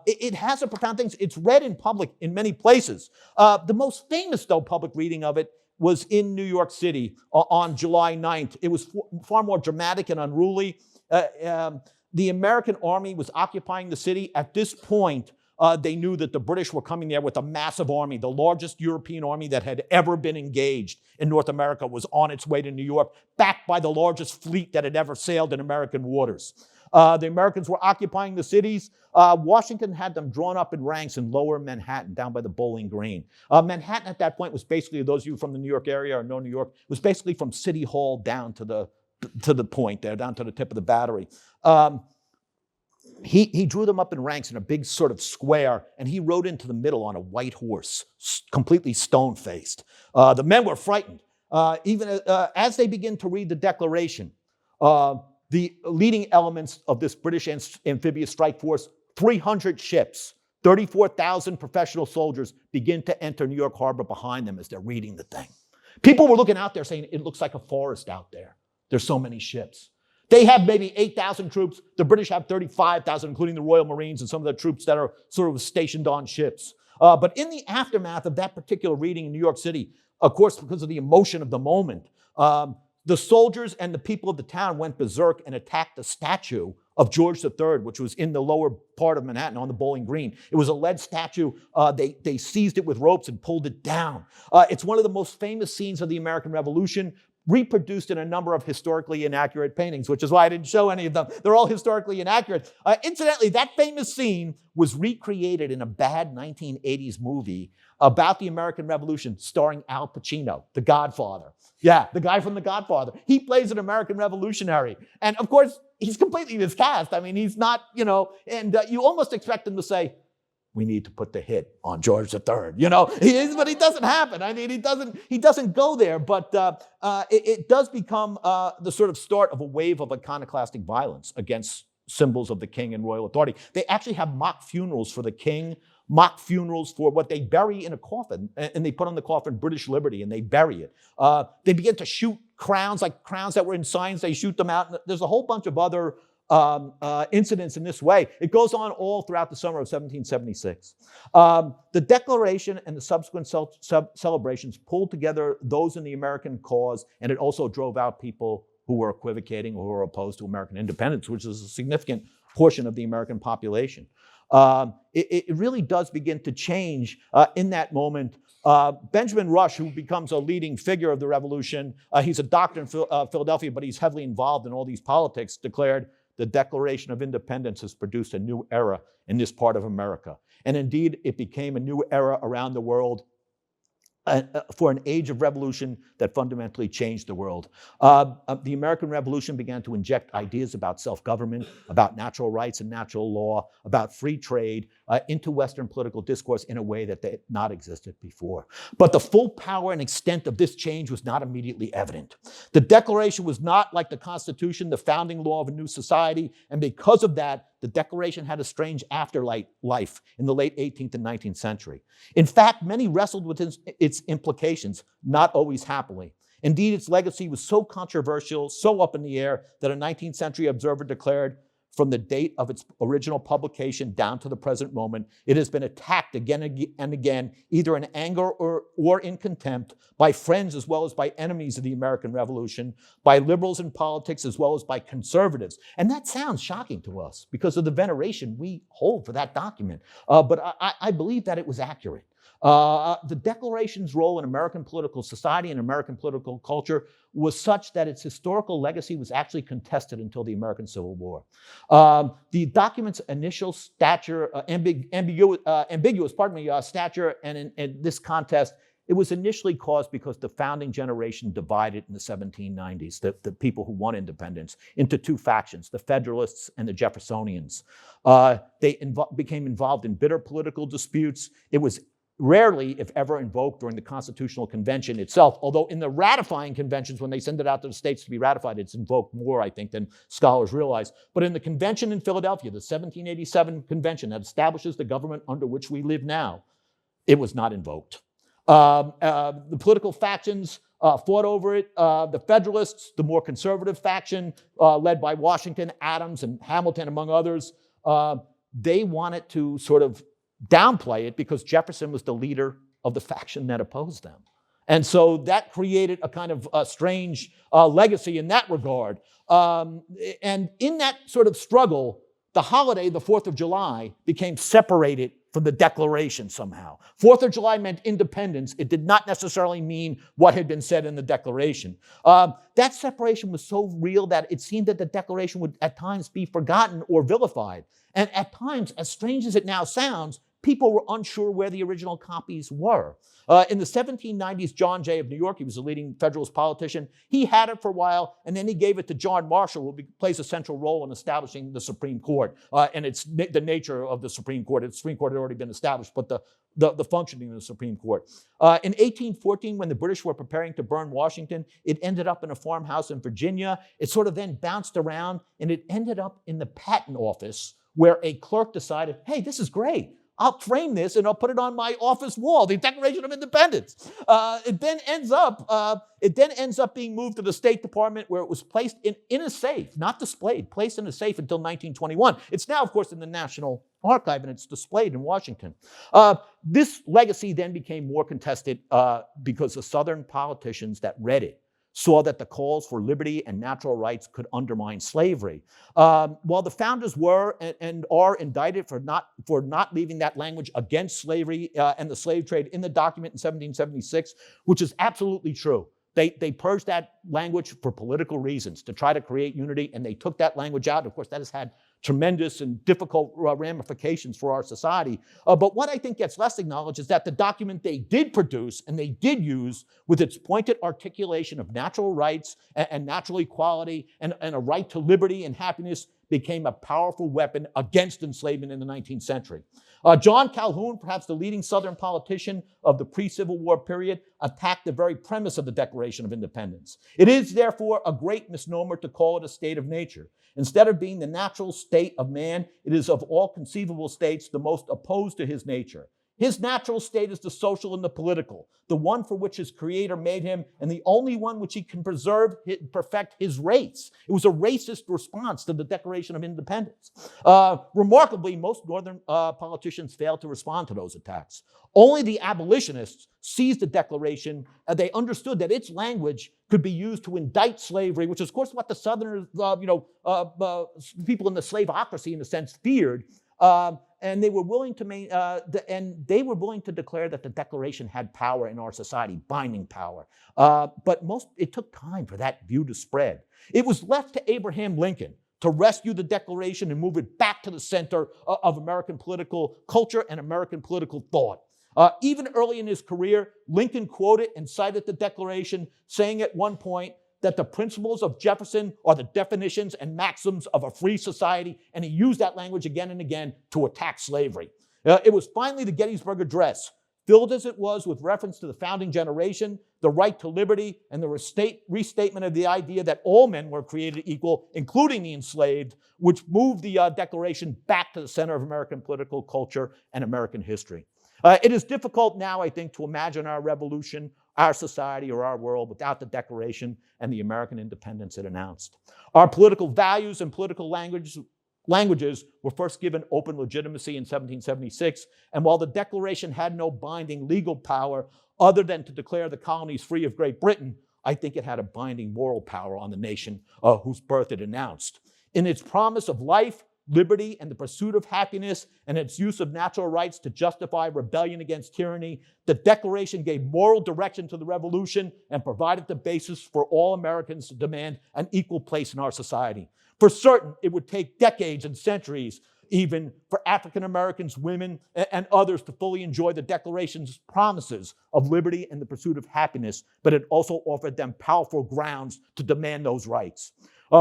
It has a profound thing. It's read in public in many places. The most famous, though, public reading of it was in New York City on July 9th. It was far more dramatic and unruly. The American army was occupying the city. At this point, They knew that the British were coming there with a massive army. The largest European army that had ever been engaged in North America was on its way to New York, backed by the largest fleet that had ever sailed in American waters. The Americans were occupying the cities. Washington had them drawn up in ranks in lower Manhattan, down by the Bowling Green. Manhattan at that point was basically, those of you from the New York area or know New York, was basically from City Hall down to the point there, down to the tip of the Battery. He drew them up in ranks in a big sort of square, and he rode into the middle on a white horse, completely stone-faced. The men were frightened. Even as they begin to read the Declaration, the leading elements of this British amphibious strike force, 300 ships, 34,000 professional soldiers, begin to enter New York Harbor behind them as they're reading the thing. People were looking out there saying, it looks like a forest out there. There's so many ships. They have maybe 8,000 troops. The British have 35,000, including the Royal Marines and some of the troops that are sort of stationed on ships. But in the aftermath of that particular reading in New York City, of course, because of the emotion of the moment, the soldiers and the people of the town went berserk and attacked the statue of George III, which was in the lower part of Manhattan on the Bowling Green. It was a lead statue. They seized it with ropes and pulled it down. It's one of the most famous scenes of the American Revolution, reproduced in a number of historically inaccurate paintings, which is why I didn't show any of them. They're all historically inaccurate. Incidentally, that famous scene was recreated in a bad 1980s movie about the American Revolution starring Al Pacino, The Godfather. Yeah, the guy from The Godfather. He plays an American revolutionary. And of course, he's completely miscast. I mean, he's not, and you almost expect him to say, we need to put the hit on George III. But it doesn't happen. I mean, he doesn't go there, but it does become the sort of start of a wave of iconoclastic violence against symbols of the king and royal authority. They actually have mock funerals for the king, mock funerals for what they bury in a coffin, and they put on the coffin British Liberty, and they bury it. They begin to shoot crowns, like crowns that were in signs, they shoot them out. And there's a whole bunch of other incidents in this way. It goes on all throughout the summer of 1776. The Declaration and the subsequent celebrations pulled together those in the American cause, and it also drove out people who were equivocating or who were opposed to American independence, which is a significant portion of the American population. It really does begin to change in that moment. Benjamin Rush, who becomes a leading figure of the revolution, he's a doctor in Philadelphia, but he's heavily involved in all these politics, declared, the Declaration of Independence has produced a new era in this part of America. And indeed, it became a new era around the world for an age of revolution that fundamentally changed the world. The American Revolution began to inject ideas about self-government, about natural rights and natural law, about free trade into Western political discourse in a way that had not existed before. But the full power and extent of this change was not immediately evident. The Declaration was not, like the Constitution, the founding law of a new society, and because of that, the Declaration had a strange afterlife in the late 18th and 19th century. In fact, many wrestled with its implications, not always happily. Indeed, its legacy was so controversial, so up in the air, that a 19th century observer declared, from the date of its original publication down to the present moment, it has been attacked again and again, either in anger or in contempt, by friends as well as by enemies of the American Revolution, by liberals in politics as well as by conservatives. And that sounds shocking to us because of the veneration we hold for that document. But I believe that it was accurate. The Declaration's role in American political society and American political culture was such that its historical legacy was actually contested until the American Civil War. The document's initial stature, ambiguous stature, and in this contest, it was initially caused because the founding generation divided in the 1790s, the people who won independence, into two factions, the Federalists and the Jeffersonians. They became involved in bitter political disputes. It was rarely, if ever, invoked during the Constitutional Convention itself, although in the ratifying conventions, when they send it out to the states to be ratified, it's invoked more, I think, than scholars realize. But in the convention in Philadelphia, the 1787 convention that establishes the government under which we live now, it was not invoked. The political factions fought over it. The Federalists, the more conservative faction, led by Washington, Adams, and Hamilton, among others, they wanted to sort of downplay it because Jefferson was the leader of the faction that opposed them. And so that created a kind of strange legacy in that regard. And in that sort of struggle, the holiday, the 4th of July, became separated from the Declaration somehow. 4th of July meant independence. It did not necessarily mean what had been said in the Declaration. That separation was so real that it seemed that the Declaration would at times be forgotten or vilified. And at times, as strange as it now sounds, people were unsure where the original copies were. In the 1790s, John Jay of New York, he was a leading Federalist politician, he had it for a while, and then he gave it to John Marshall, who plays a central role in establishing the Supreme Court and the nature of the Supreme Court. The Supreme Court had already been established, but the functioning of the Supreme Court. In 1814, when the British were preparing to burn Washington, it ended up in a farmhouse in Virginia. It sort of then bounced around, and it ended up in the patent office, where a clerk decided, hey, this is great. I'll frame this and I'll put it on my office wall, the Declaration of Independence. It then ends up being moved to the State Department, where it was placed in a safe, not displayed, placed in a safe until 1921. It's now, of course, in the National Archive, and it's displayed in Washington. This legacy then became more contested because the Southern politicians that read it saw that the calls for liberty and natural rights could undermine slavery. While the founders were and are indicted for not leaving that language against slavery and the slave trade in the document in 1776, which is absolutely true. They purged that language for political reasons, to try to create unity, and they took that language out. Of course, that has had tremendous and difficult ramifications for our society. But what I think gets less acknowledged is that the document they did produce and they did use, with its pointed articulation of natural rights and natural equality and a right to liberty and happiness, became a powerful weapon against enslavement in the 19th century. John Calhoun, perhaps the leading Southern politician of the pre-Civil War period, attacked the very premise of the Declaration of Independence. It is, therefore, a great misnomer to call it a state of nature. Instead of being the natural state of man, it is of all conceivable states the most opposed to his nature. His natural state is the social and the political, the one for which his creator made him, and the only one which he can preserve, perfect his race. It was a racist response to the Declaration of Independence. Remarkably, most Northern politicians failed to respond to those attacks. Only the abolitionists seized the Declaration. They understood that its language could be used to indict slavery, which is, of course, what the Southerners, people in the slaveocracy, in a sense, feared. And they were willing to declare that the Declaration had power in our society, binding power. But it took time for that view to spread. It was left to Abraham Lincoln to rescue the Declaration and move it back to the center of American political culture and American political thought. Even early in his career, Lincoln quoted and cited the Declaration, saying at one point that the principles of Jefferson are the definitions and maxims of a free society, and he used that language again and again to attack slavery. It was finally the Gettysburg Address, filled as it was with reference to the founding generation, the right to liberty, and the restatement of the idea that all men were created equal, including the enslaved, which moved the Declaration back to the center of American political culture and American history. It is difficult now, I think, to imagine our revolution, our society, or our world without the Declaration and the American independence it announced. Our political values and political languages were first given open legitimacy in 1776, and while the Declaration had no binding legal power other than to declare the colonies free of Great Britain, I think it had a binding moral power on the nation whose birth it announced. In its promise of life, liberty, and the pursuit of happiness, and its use of natural rights to justify rebellion against tyranny, the Declaration gave moral direction to the revolution and provided the basis for all Americans to demand an equal place in our society. For certain, it would take decades and centuries even for African Americans, women, and others to fully enjoy the Declaration's promises of liberty and the pursuit of happiness, but it also offered them powerful grounds to demand those rights.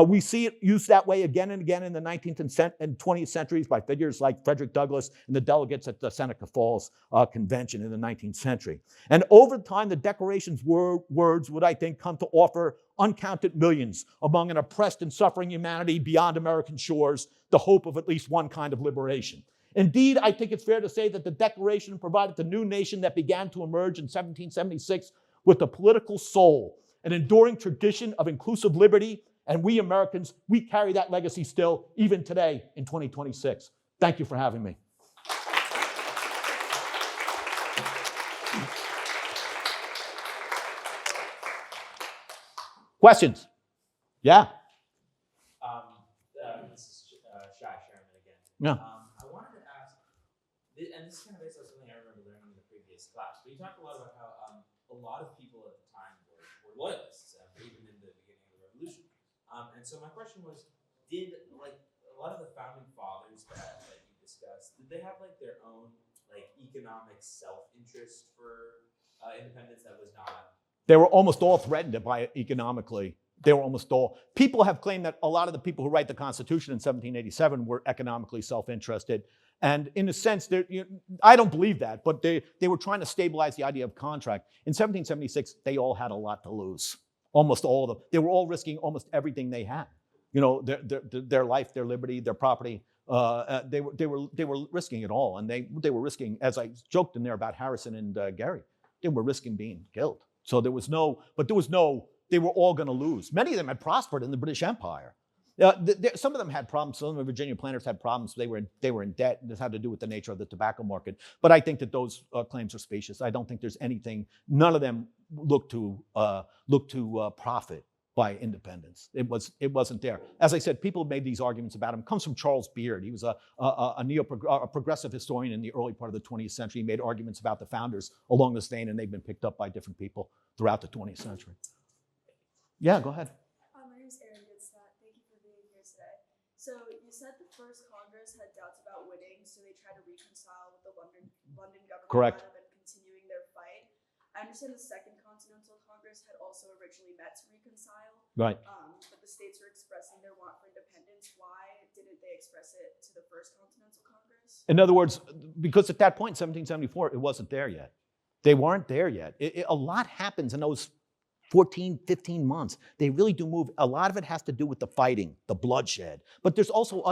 We see it used that way again and again in the 19th and 20th centuries by figures like Frederick Douglass and the delegates at the Seneca Falls Convention in the 19th century. And over time, the Declaration's words would, I think, come to offer uncounted millions among an oppressed and suffering humanity beyond American shores the hope of at least one kind of liberation. Indeed, I think it's fair to say that the Declaration provided the new nation that began to emerge in 1776 with a political soul, an enduring tradition of inclusive liberty. And we Americans, we carry that legacy still, even today in 2026. Thank you for having me. Questions? Yeah. This is Shai Sherman again. Yeah. I wanted to ask, and this is a lot of people at the time were loyalists, even in the beginning of the revolution. And so my question was, did like a lot of the founding fathers that you discussed, did they have like their own like economic self-interest for independence that was not? They were almost all threatened by it economically. They were almost all. People have claimed that a lot of the people who write the Constitution in 1787 were economically self-interested. And in a sense, I don't believe that, but they were trying to stabilize the idea of contract. In 1776, they all had a lot to lose. Almost all of them. They were all risking almost everything they had. You know, their life, their liberty, their property. They were risking it all, and they were risking, as I joked in there about Harrison and Gary, they were risking being killed. So there was no, they were all going to lose. Many of them had prospered in the British Empire. Some of them had problems. Some of the Virginia planters had problems. They were in debt, and this had to do with the nature of the tobacco market. But I think that those claims are specious. I don't think there's anything. None of them look to profit by independence. It wasn't there. As I said, people made these arguments about him. It comes from Charles Beard. He was a progressive historian in the early part of the 20th century. He made arguments about the founders along this vein, and they've been picked up by different people throughout the 20th century. Yeah, go ahead. My name is Aaron Goodstat. Thank you for being here today. So you said the first Congress had doubts about winning, so they tried to reconcile with the London government. Correct. Rather than continuing their fight. I understand the Second Continental Congress had also originally met to reconcile. Right. But the states were expressing their want for independence. Why didn't they express it to the First Continental Congress? In other words, because at that point, 1774, it wasn't there yet. They weren't there yet. A lot happens in those 14, 15 months. They really do move. A lot of it has to do with the fighting, the bloodshed. But there's also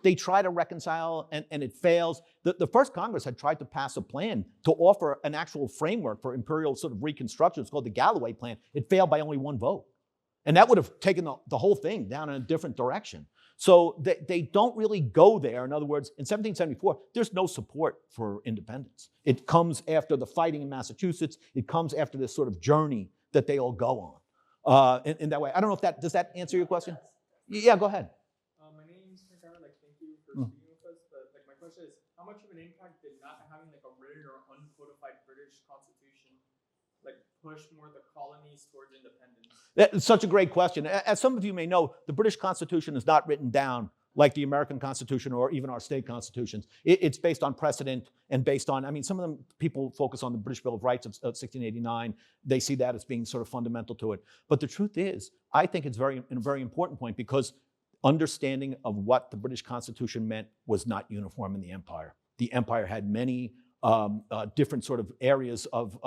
they try to reconcile and it fails. The first Congress had tried to pass a plan to offer an actual framework for imperial sort of reconstruction. It's called the Galloway Plan. It failed by only one vote. And that would have taken the whole thing down in a different direction. So they don't really go there. In other words, in 1774, there's no support for independence. It comes after the fighting in Massachusetts. It comes after this sort of journey that they all go on in that way. I don't know if does that answer your question? Yeah, go ahead. My name's Ricardo. Thank you for speaking with us. But my question is, how much of an impact did not having a written or uncodified British Constitution push more the colonies towards independence? That's such a great question. As some of you may know, the British Constitution is not written down like the American Constitution or even our state constitutions. It's based on precedent and based on, some of them, people focus on the British Bill of Rights of 1689. They see that as being sort of fundamental to it. But the truth is, I think it's a very important point because understanding of what the British Constitution meant was not uniform in the empire. The empire had many different sort of areas of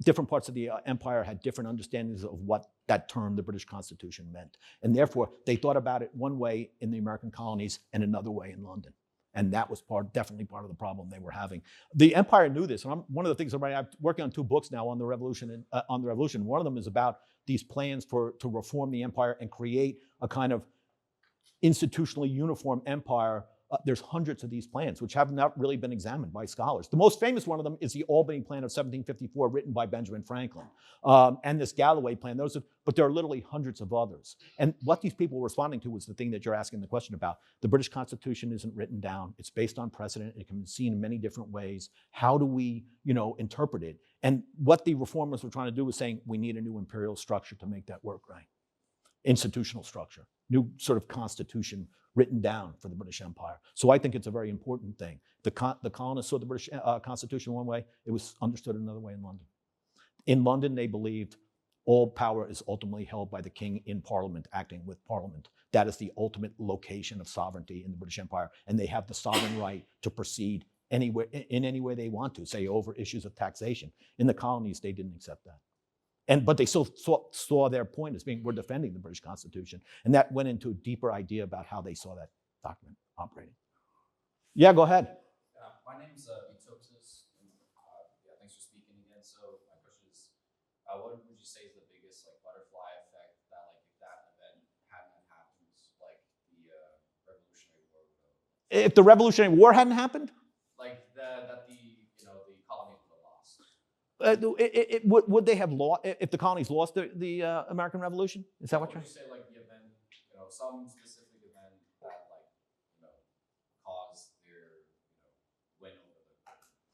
different parts of the empire had different understandings of what that term, the British Constitution, meant. And therefore, they thought about it one way in the American colonies and another way in London. And that was definitely part of the problem they were having. The empire knew this. And one of the things I'm working on 2 books now on the revolution. One of them is about these plans to reform the empire and create a kind of institutionally uniform empire. There's hundreds of these plans, which have not really been examined by scholars. The most famous one of them is the Albany Plan of 1754, written by Benjamin Franklin, and this Galloway Plan. But there are literally hundreds of others. And what these people were responding to was the thing that you're asking the question about. The British Constitution isn't written down. It's based on precedent. It can be seen in many different ways. How do we, interpret it? And what the reformers were trying to do was saying, we need a new imperial structure to make that work right. Institutional structure, new sort of constitution written down for the British Empire. So I think it's a very important thing. The colonists saw the British Constitution one way. It was understood another way in London. In London, they believed all power is ultimately held by the king in Parliament, acting with Parliament. That is the ultimate location of sovereignty in the British Empire. And they have the sovereign right to proceed anywhere, in any way they want to, say over issues of taxation. In the colonies, they didn't accept that. But they still saw their point as being, we're defending the British Constitution. And that went into a deeper idea about how they saw that document operating. Yeah, go ahead. My name is Etosis. Thanks for speaking again. So my question is, what would you say is the biggest butterfly effect that if that event hadn't happened, the Revolutionary War would have? If the Revolutionary War hadn't happened? The colonies would have lost. Would they have lost if the colonies lost the American Revolution? Is that what you're saying? Would you say the event, some specific event that caused their win over the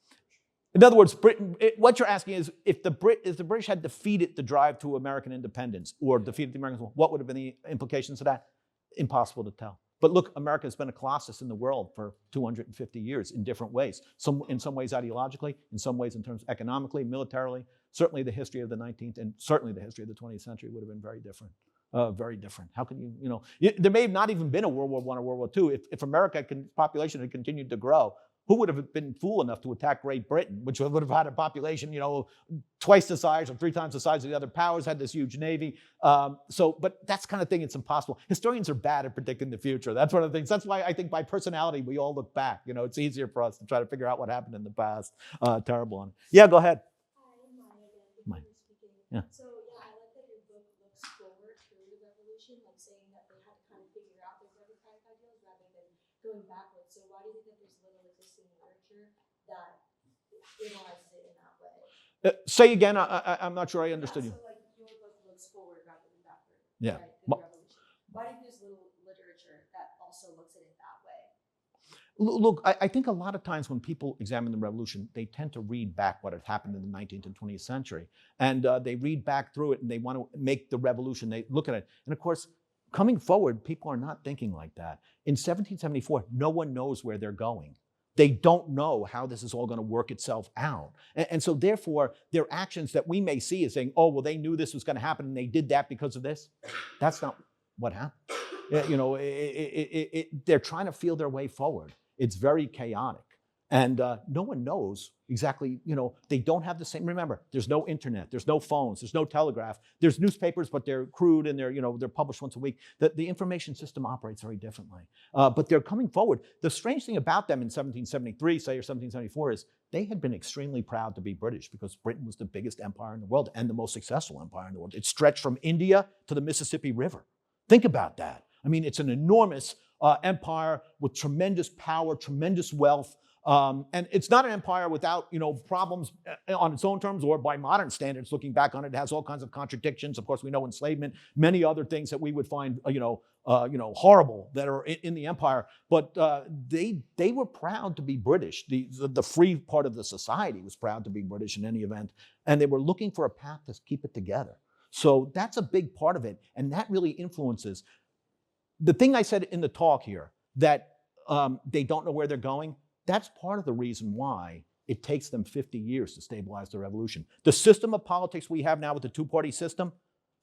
British? In other words, Britain, what you're asking is if the British had defeated the drive to American independence or defeated the Americans, what would have been the implications of that? Impossible to tell. But look, America has been a colossus in the world for 250 years in different ways. In some ways ideologically, in some ways in terms economically, militarily. Certainly the history of the 19th and certainly the history of the 20th century would have been very different. Very different. How can there may have not even been a World War I or World War II. If America's population had continued to grow, who would have been fool enough to attack Great Britain, which would have had a population, twice the size or 3 times the size of the other powers, had this huge navy. But that's kind of thing, it's impossible. Historians are bad at predicting the future. That's one of the things. That's why I think by personality, we all look back. It's easier for us to try to figure out what happened in the past. Terrible one. Yeah, go ahead. Mine. Yeah. So yeah, I like that your book looks forward through the revolution, like saying that they had to kind of figure out their democratic ideals rather than going backwards. So why do you think that there's little existing literature that analyzes it in that way? Say again. I'm not sure I understood you. So like your book looks forward rather than backward. Yeah. Right, the revolution. Why do you think there's little literature that also looks at it that way? Look, I think a lot of times when people examine the revolution, they tend to read back what had happened in the 19th and 20th century. And they read back through it and they want to make the revolution, they look at it. And of course, coming forward, people are not thinking like that. In 1774, no one knows where they're going. They don't know how this is all going to work itself out. And so therefore, their actions that we may see as saying, oh, well, they knew this was going to happen and they did that because of this. That's not what happened. They're trying to feel their way forward. It's very chaotic. And no one knows exactly, they don't have the same, remember, there's no internet, there's no phones, there's no telegraph, there's newspapers, but they're crude and they're published once a week. The information system operates very differently. But they're coming forward. The strange thing about them in 1773, say, or 1774 is they had been extremely proud to be British because Britain was the biggest empire in the world and the most successful empire in the world. It stretched from India to the Mississippi River. Think about that. I mean, it's an enormous empire with tremendous power, tremendous wealth. And it's not an empire without, problems on its own terms or by modern standards. Looking back on it, it has all kinds of contradictions. Of course, we know enslavement, many other things that we would find, horrible that are in the empire. But they were proud to be British. The free part of the society was proud to be British in any event, and they were looking for a path to keep it together. So that's a big part of it, and that really influences the thing I said in the talk here that they don't know where they're going. That's part of the reason why it takes them 50 years to stabilize the revolution. The system of politics we have now with the two-party system,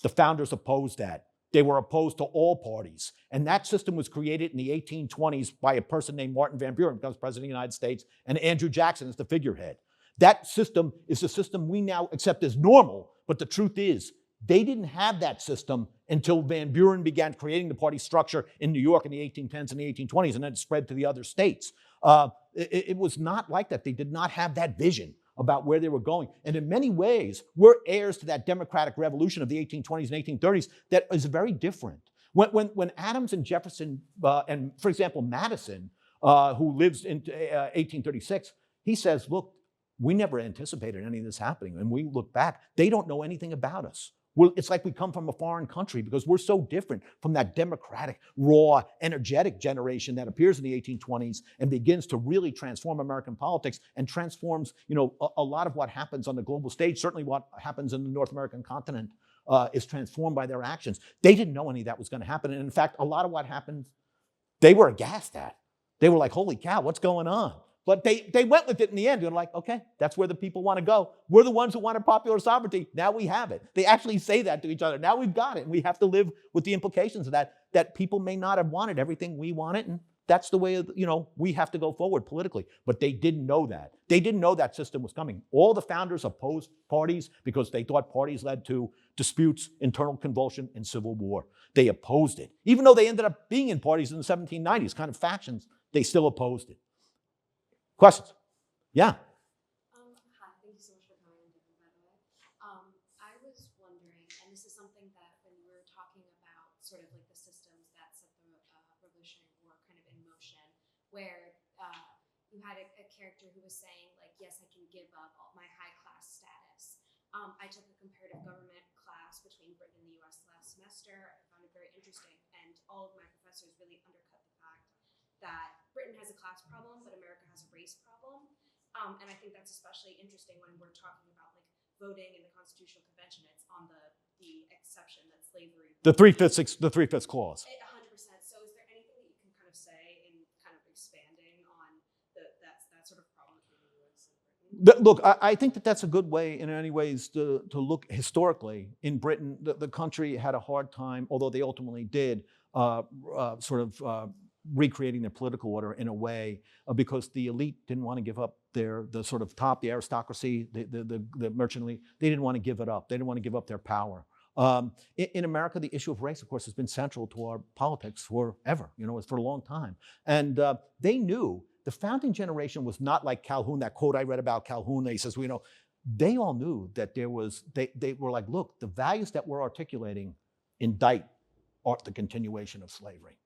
the founders opposed that. They were opposed to all parties. And that system was created in the 1820s by a person named Martin Van Buren, becomes president of the United States, and Andrew Jackson is the figurehead. That system is the system we now accept as normal, but the truth is, they didn't have that system until Van Buren began creating the party structure in New York in the 1810s and the 1820s, and then it spread to the other states. It was not like that. They did not have that vision about where they were going. And in many ways, we're heirs to that democratic revolution of the 1820s and 1830s that is very different. When Adams and Jefferson, and for example, Madison, who lives in 1836, he says, look, we never anticipated any of this happening. And we look back, they don't know anything about us. It's like we come from a foreign country because we're so different from that democratic, raw, energetic generation that appears in the 1820s and begins to really transform American politics and transforms, a lot of what happens on the global stage. Certainly what happens in the North American continent is transformed by their actions. They didn't know any of that was going to happen. And in fact, a lot of what happened, they were aghast at. They were like, holy cow, what's going on? But they went with it in the end. They're like, okay, that's where the people want to go. We're the ones who wanted popular sovereignty. Now we have it. They actually say that to each other. Now we've got it. And we have to live with the implications of that people may not have wanted everything we wanted. And that's the way, we have to go forward politically. But they didn't know that. They didn't know that system was coming. All the founders opposed parties because they thought parties led to disputes, internal convulsion, and civil war. They opposed it. Even though they ended up being in parties in the 1790s, kind of factions, they still opposed it. Questions? Yeah. Hi, thank you so much for coming on, by the way. I was wondering, and this is something that when we were talking about sort of like the systems that set the Revolutionary War kind of in motion, where you had a character who was saying, like, yes, I can give up all my high-class status. I took a comparative government class between Britain and the US last semester. I found it very interesting, and all of my professors really undercut the fact that Britain has a class problem, but America has a race problem. And I think that's especially interesting when we're talking about like voting in the Constitutional Convention. It's on the exception that slavery. The 3/5 clause. 100%. So is there anything that you can kind of say in kind of expanding on that sort of problem between the U.S. and Britain? Look, I think that's a good way, in many ways, to look historically. In Britain, the country had a hard time, although they ultimately did, recreating their political order in a way because the elite didn't want to give up the sort of top, the aristocracy, the merchant elite. They didn't want to give it up. They didn't want to give up their power. In America, the issue of race, of course, has been central to our politics forever, for a long time. And they knew the founding generation was not like Calhoun, that quote I read about Calhoun. He says, they all knew that they were like, look, the values that we're articulating indict the continuation of slavery.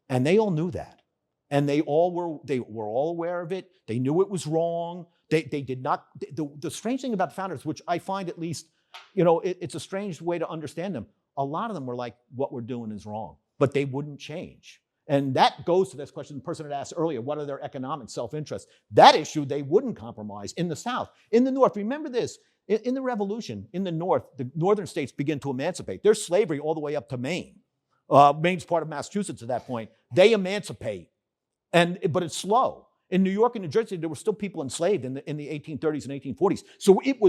And they all knew that. And they were all aware of it. They knew it was wrong. They did not, the strange thing about the founders, which I find at least, it's a strange way to understand them. A lot of them were like, what we're doing is wrong, but they wouldn't change. And that goes to this question the person had asked earlier, what are their economic self-interests? That issue they wouldn't compromise in the South. In the North, remember this, in the Revolution, in the North, the northern states begin to emancipate. There's slavery all the way up to Maine. Maine's part of Massachusetts at that point. They emancipate, but it's slow. In New York and New Jersey, there were still people enslaved in the 1830s and 1840s. So it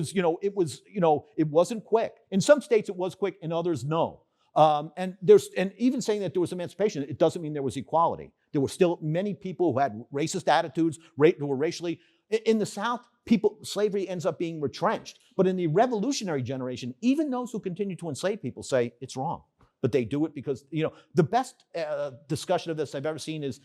wasn't quick. In some states it was quick, in others no. And even saying that there was emancipation, it doesn't mean there was equality. There were still many people who had racist attitudes, who were racially. In the South, slavery ends up being retrenched. But in the revolutionary generation, even those who continue to enslave people say it's wrong. But they do it because, the best discussion of this I've ever seen is,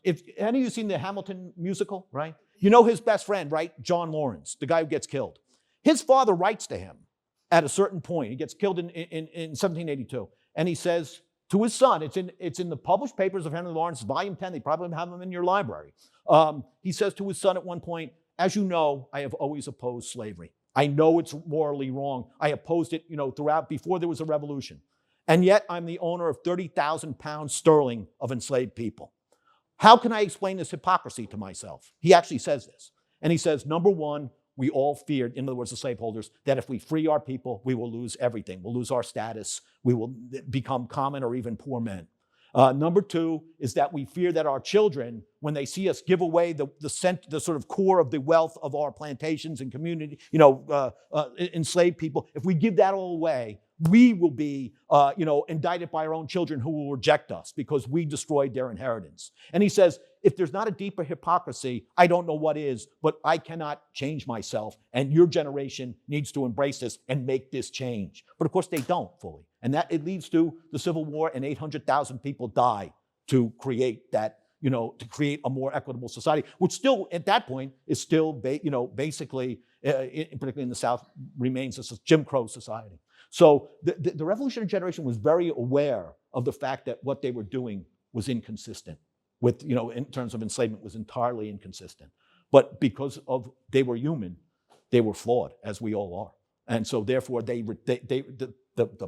if any of you seen the Hamilton musical, right? His best friend, right? John Lawrence, the guy who gets killed. His father writes to him at a certain point. He gets killed in 1782. And he says to his son, it's in the published papers of Henry Lawrence, volume 10. They probably have them in your library. He says to his son at one point, as you know, I have always opposed slavery. I know it's morally wrong. I opposed it, throughout, before there was a revolution. And yet I'm the owner of 30,000 pounds sterling of enslaved people. How can I explain this hypocrisy to myself? He actually says this. And he says, number one, we all feared, in other words, the slaveholders, that if we free our people, we will lose everything. We'll lose our status. We will become common or even poor men. Number two is that we fear that our children, when they see us give away the sort of core of the wealth of our plantations and community, enslaved people, if we give that all away, we will be, indicted by our own children who will reject us because we destroyed their inheritance. And he says, if there's not a deeper hypocrisy, I don't know what is, but I cannot change myself. And your generation needs to embrace this and make this change. But of course, they don't fully. And that it leads to the Civil War, and 800,000 people die to create that, to create a more equitable society, which still, at that point, is still, basically, particularly in the South, remains a Jim Crow society. So the revolutionary generation was very aware of the fact that what they were doing was inconsistent with, in terms of enslavement, was entirely inconsistent. But because they were human, they were flawed, as we all are. And so therefore, the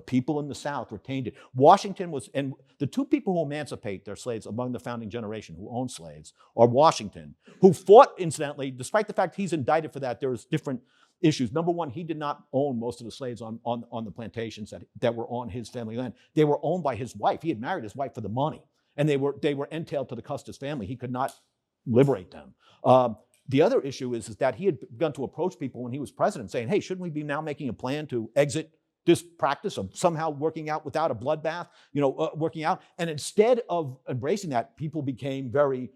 people in the South retained it. Washington was, and the two people who emancipate their slaves among the founding generation who owned slaves are Washington, who fought, incidentally, despite the fact he's indicted for that, there's different issues. Number one, he did not own most of the slaves on the plantations that were on his family land. They were owned by his wife. He had married his wife for the money, and they were entailed to the Custis family. He could not liberate them. The other issue is that he had begun to approach people when he was president, saying, hey, shouldn't we be now making a plan to exit this practice of somehow working out without a bloodbath, working out? And instead of embracing that, people became very...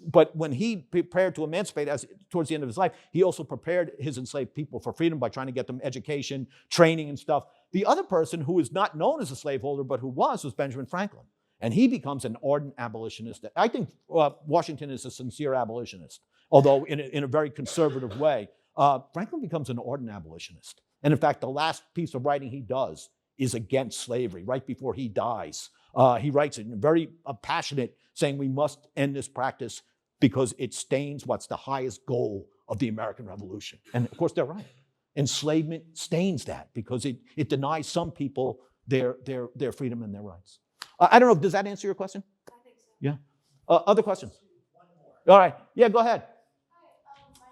But when he prepared to emancipate towards the end of his life, he also prepared his enslaved people for freedom by trying to get them education, training, and stuff. The other person who is not known as a slaveholder, but who was Benjamin Franklin. And he becomes an ardent abolitionist. I think Washington is a sincere abolitionist, although in a very conservative way. Franklin becomes an ardent abolitionist. And in fact, the last piece of writing he does is against slavery, right before he dies. He writes it in very passionate, saying we must end this practice because it stains what's the highest goal of the American Revolution. And of course, they're right. Enslavement stains that because it denies some people their freedom and their rights. I don't know, does that answer your question? I think so. Yeah. Other questions? One more. All right. Yeah, go ahead. Hi. My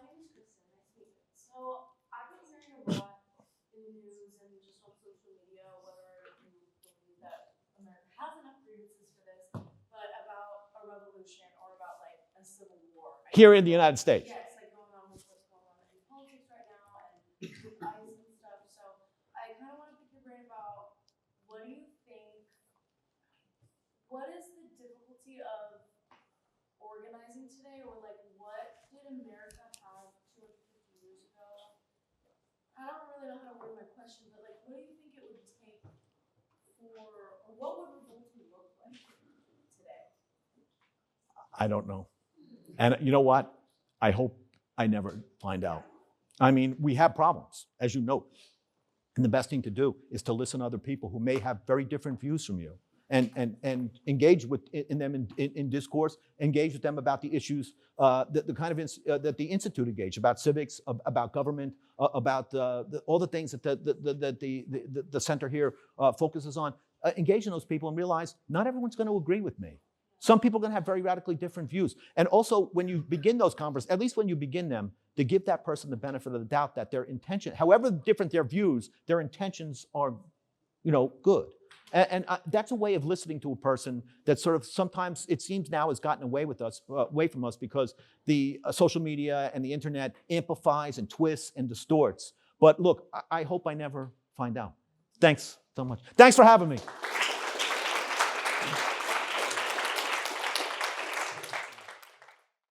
here in the United States. Yes, like going on with what's going on in politics right now and with ICE and stuff. So I kind of want to pick your brain about what do you think, what is the difficulty of organizing today, or like what did America have 250 years ago? I don't really know how to word my question, but like what do you think it would take for, or what would revolting look like today? I don't know. And you know what? I hope I never find out. I mean, we have problems, as you know. And the best thing to do is to listen to other people who may have very different views from you and engage in them in discourse, engage with them about the issues the kind of that the Institute engage, about civics, about government, about all the things that the center here focuses on. Engage in those people and realize not everyone's going to agree with me. Some people are going to have very radically different views. And also, when you begin those conversations, at least when you begin them, to give that person the benefit of the doubt that their intention, however different their views, their intentions are, good. And that's a way of listening to a person that sort of sometimes it seems now has gotten away from us because the social media and the internet amplifies and twists and distorts. But look, I hope I never find out. Thanks so much. Thanks for having me.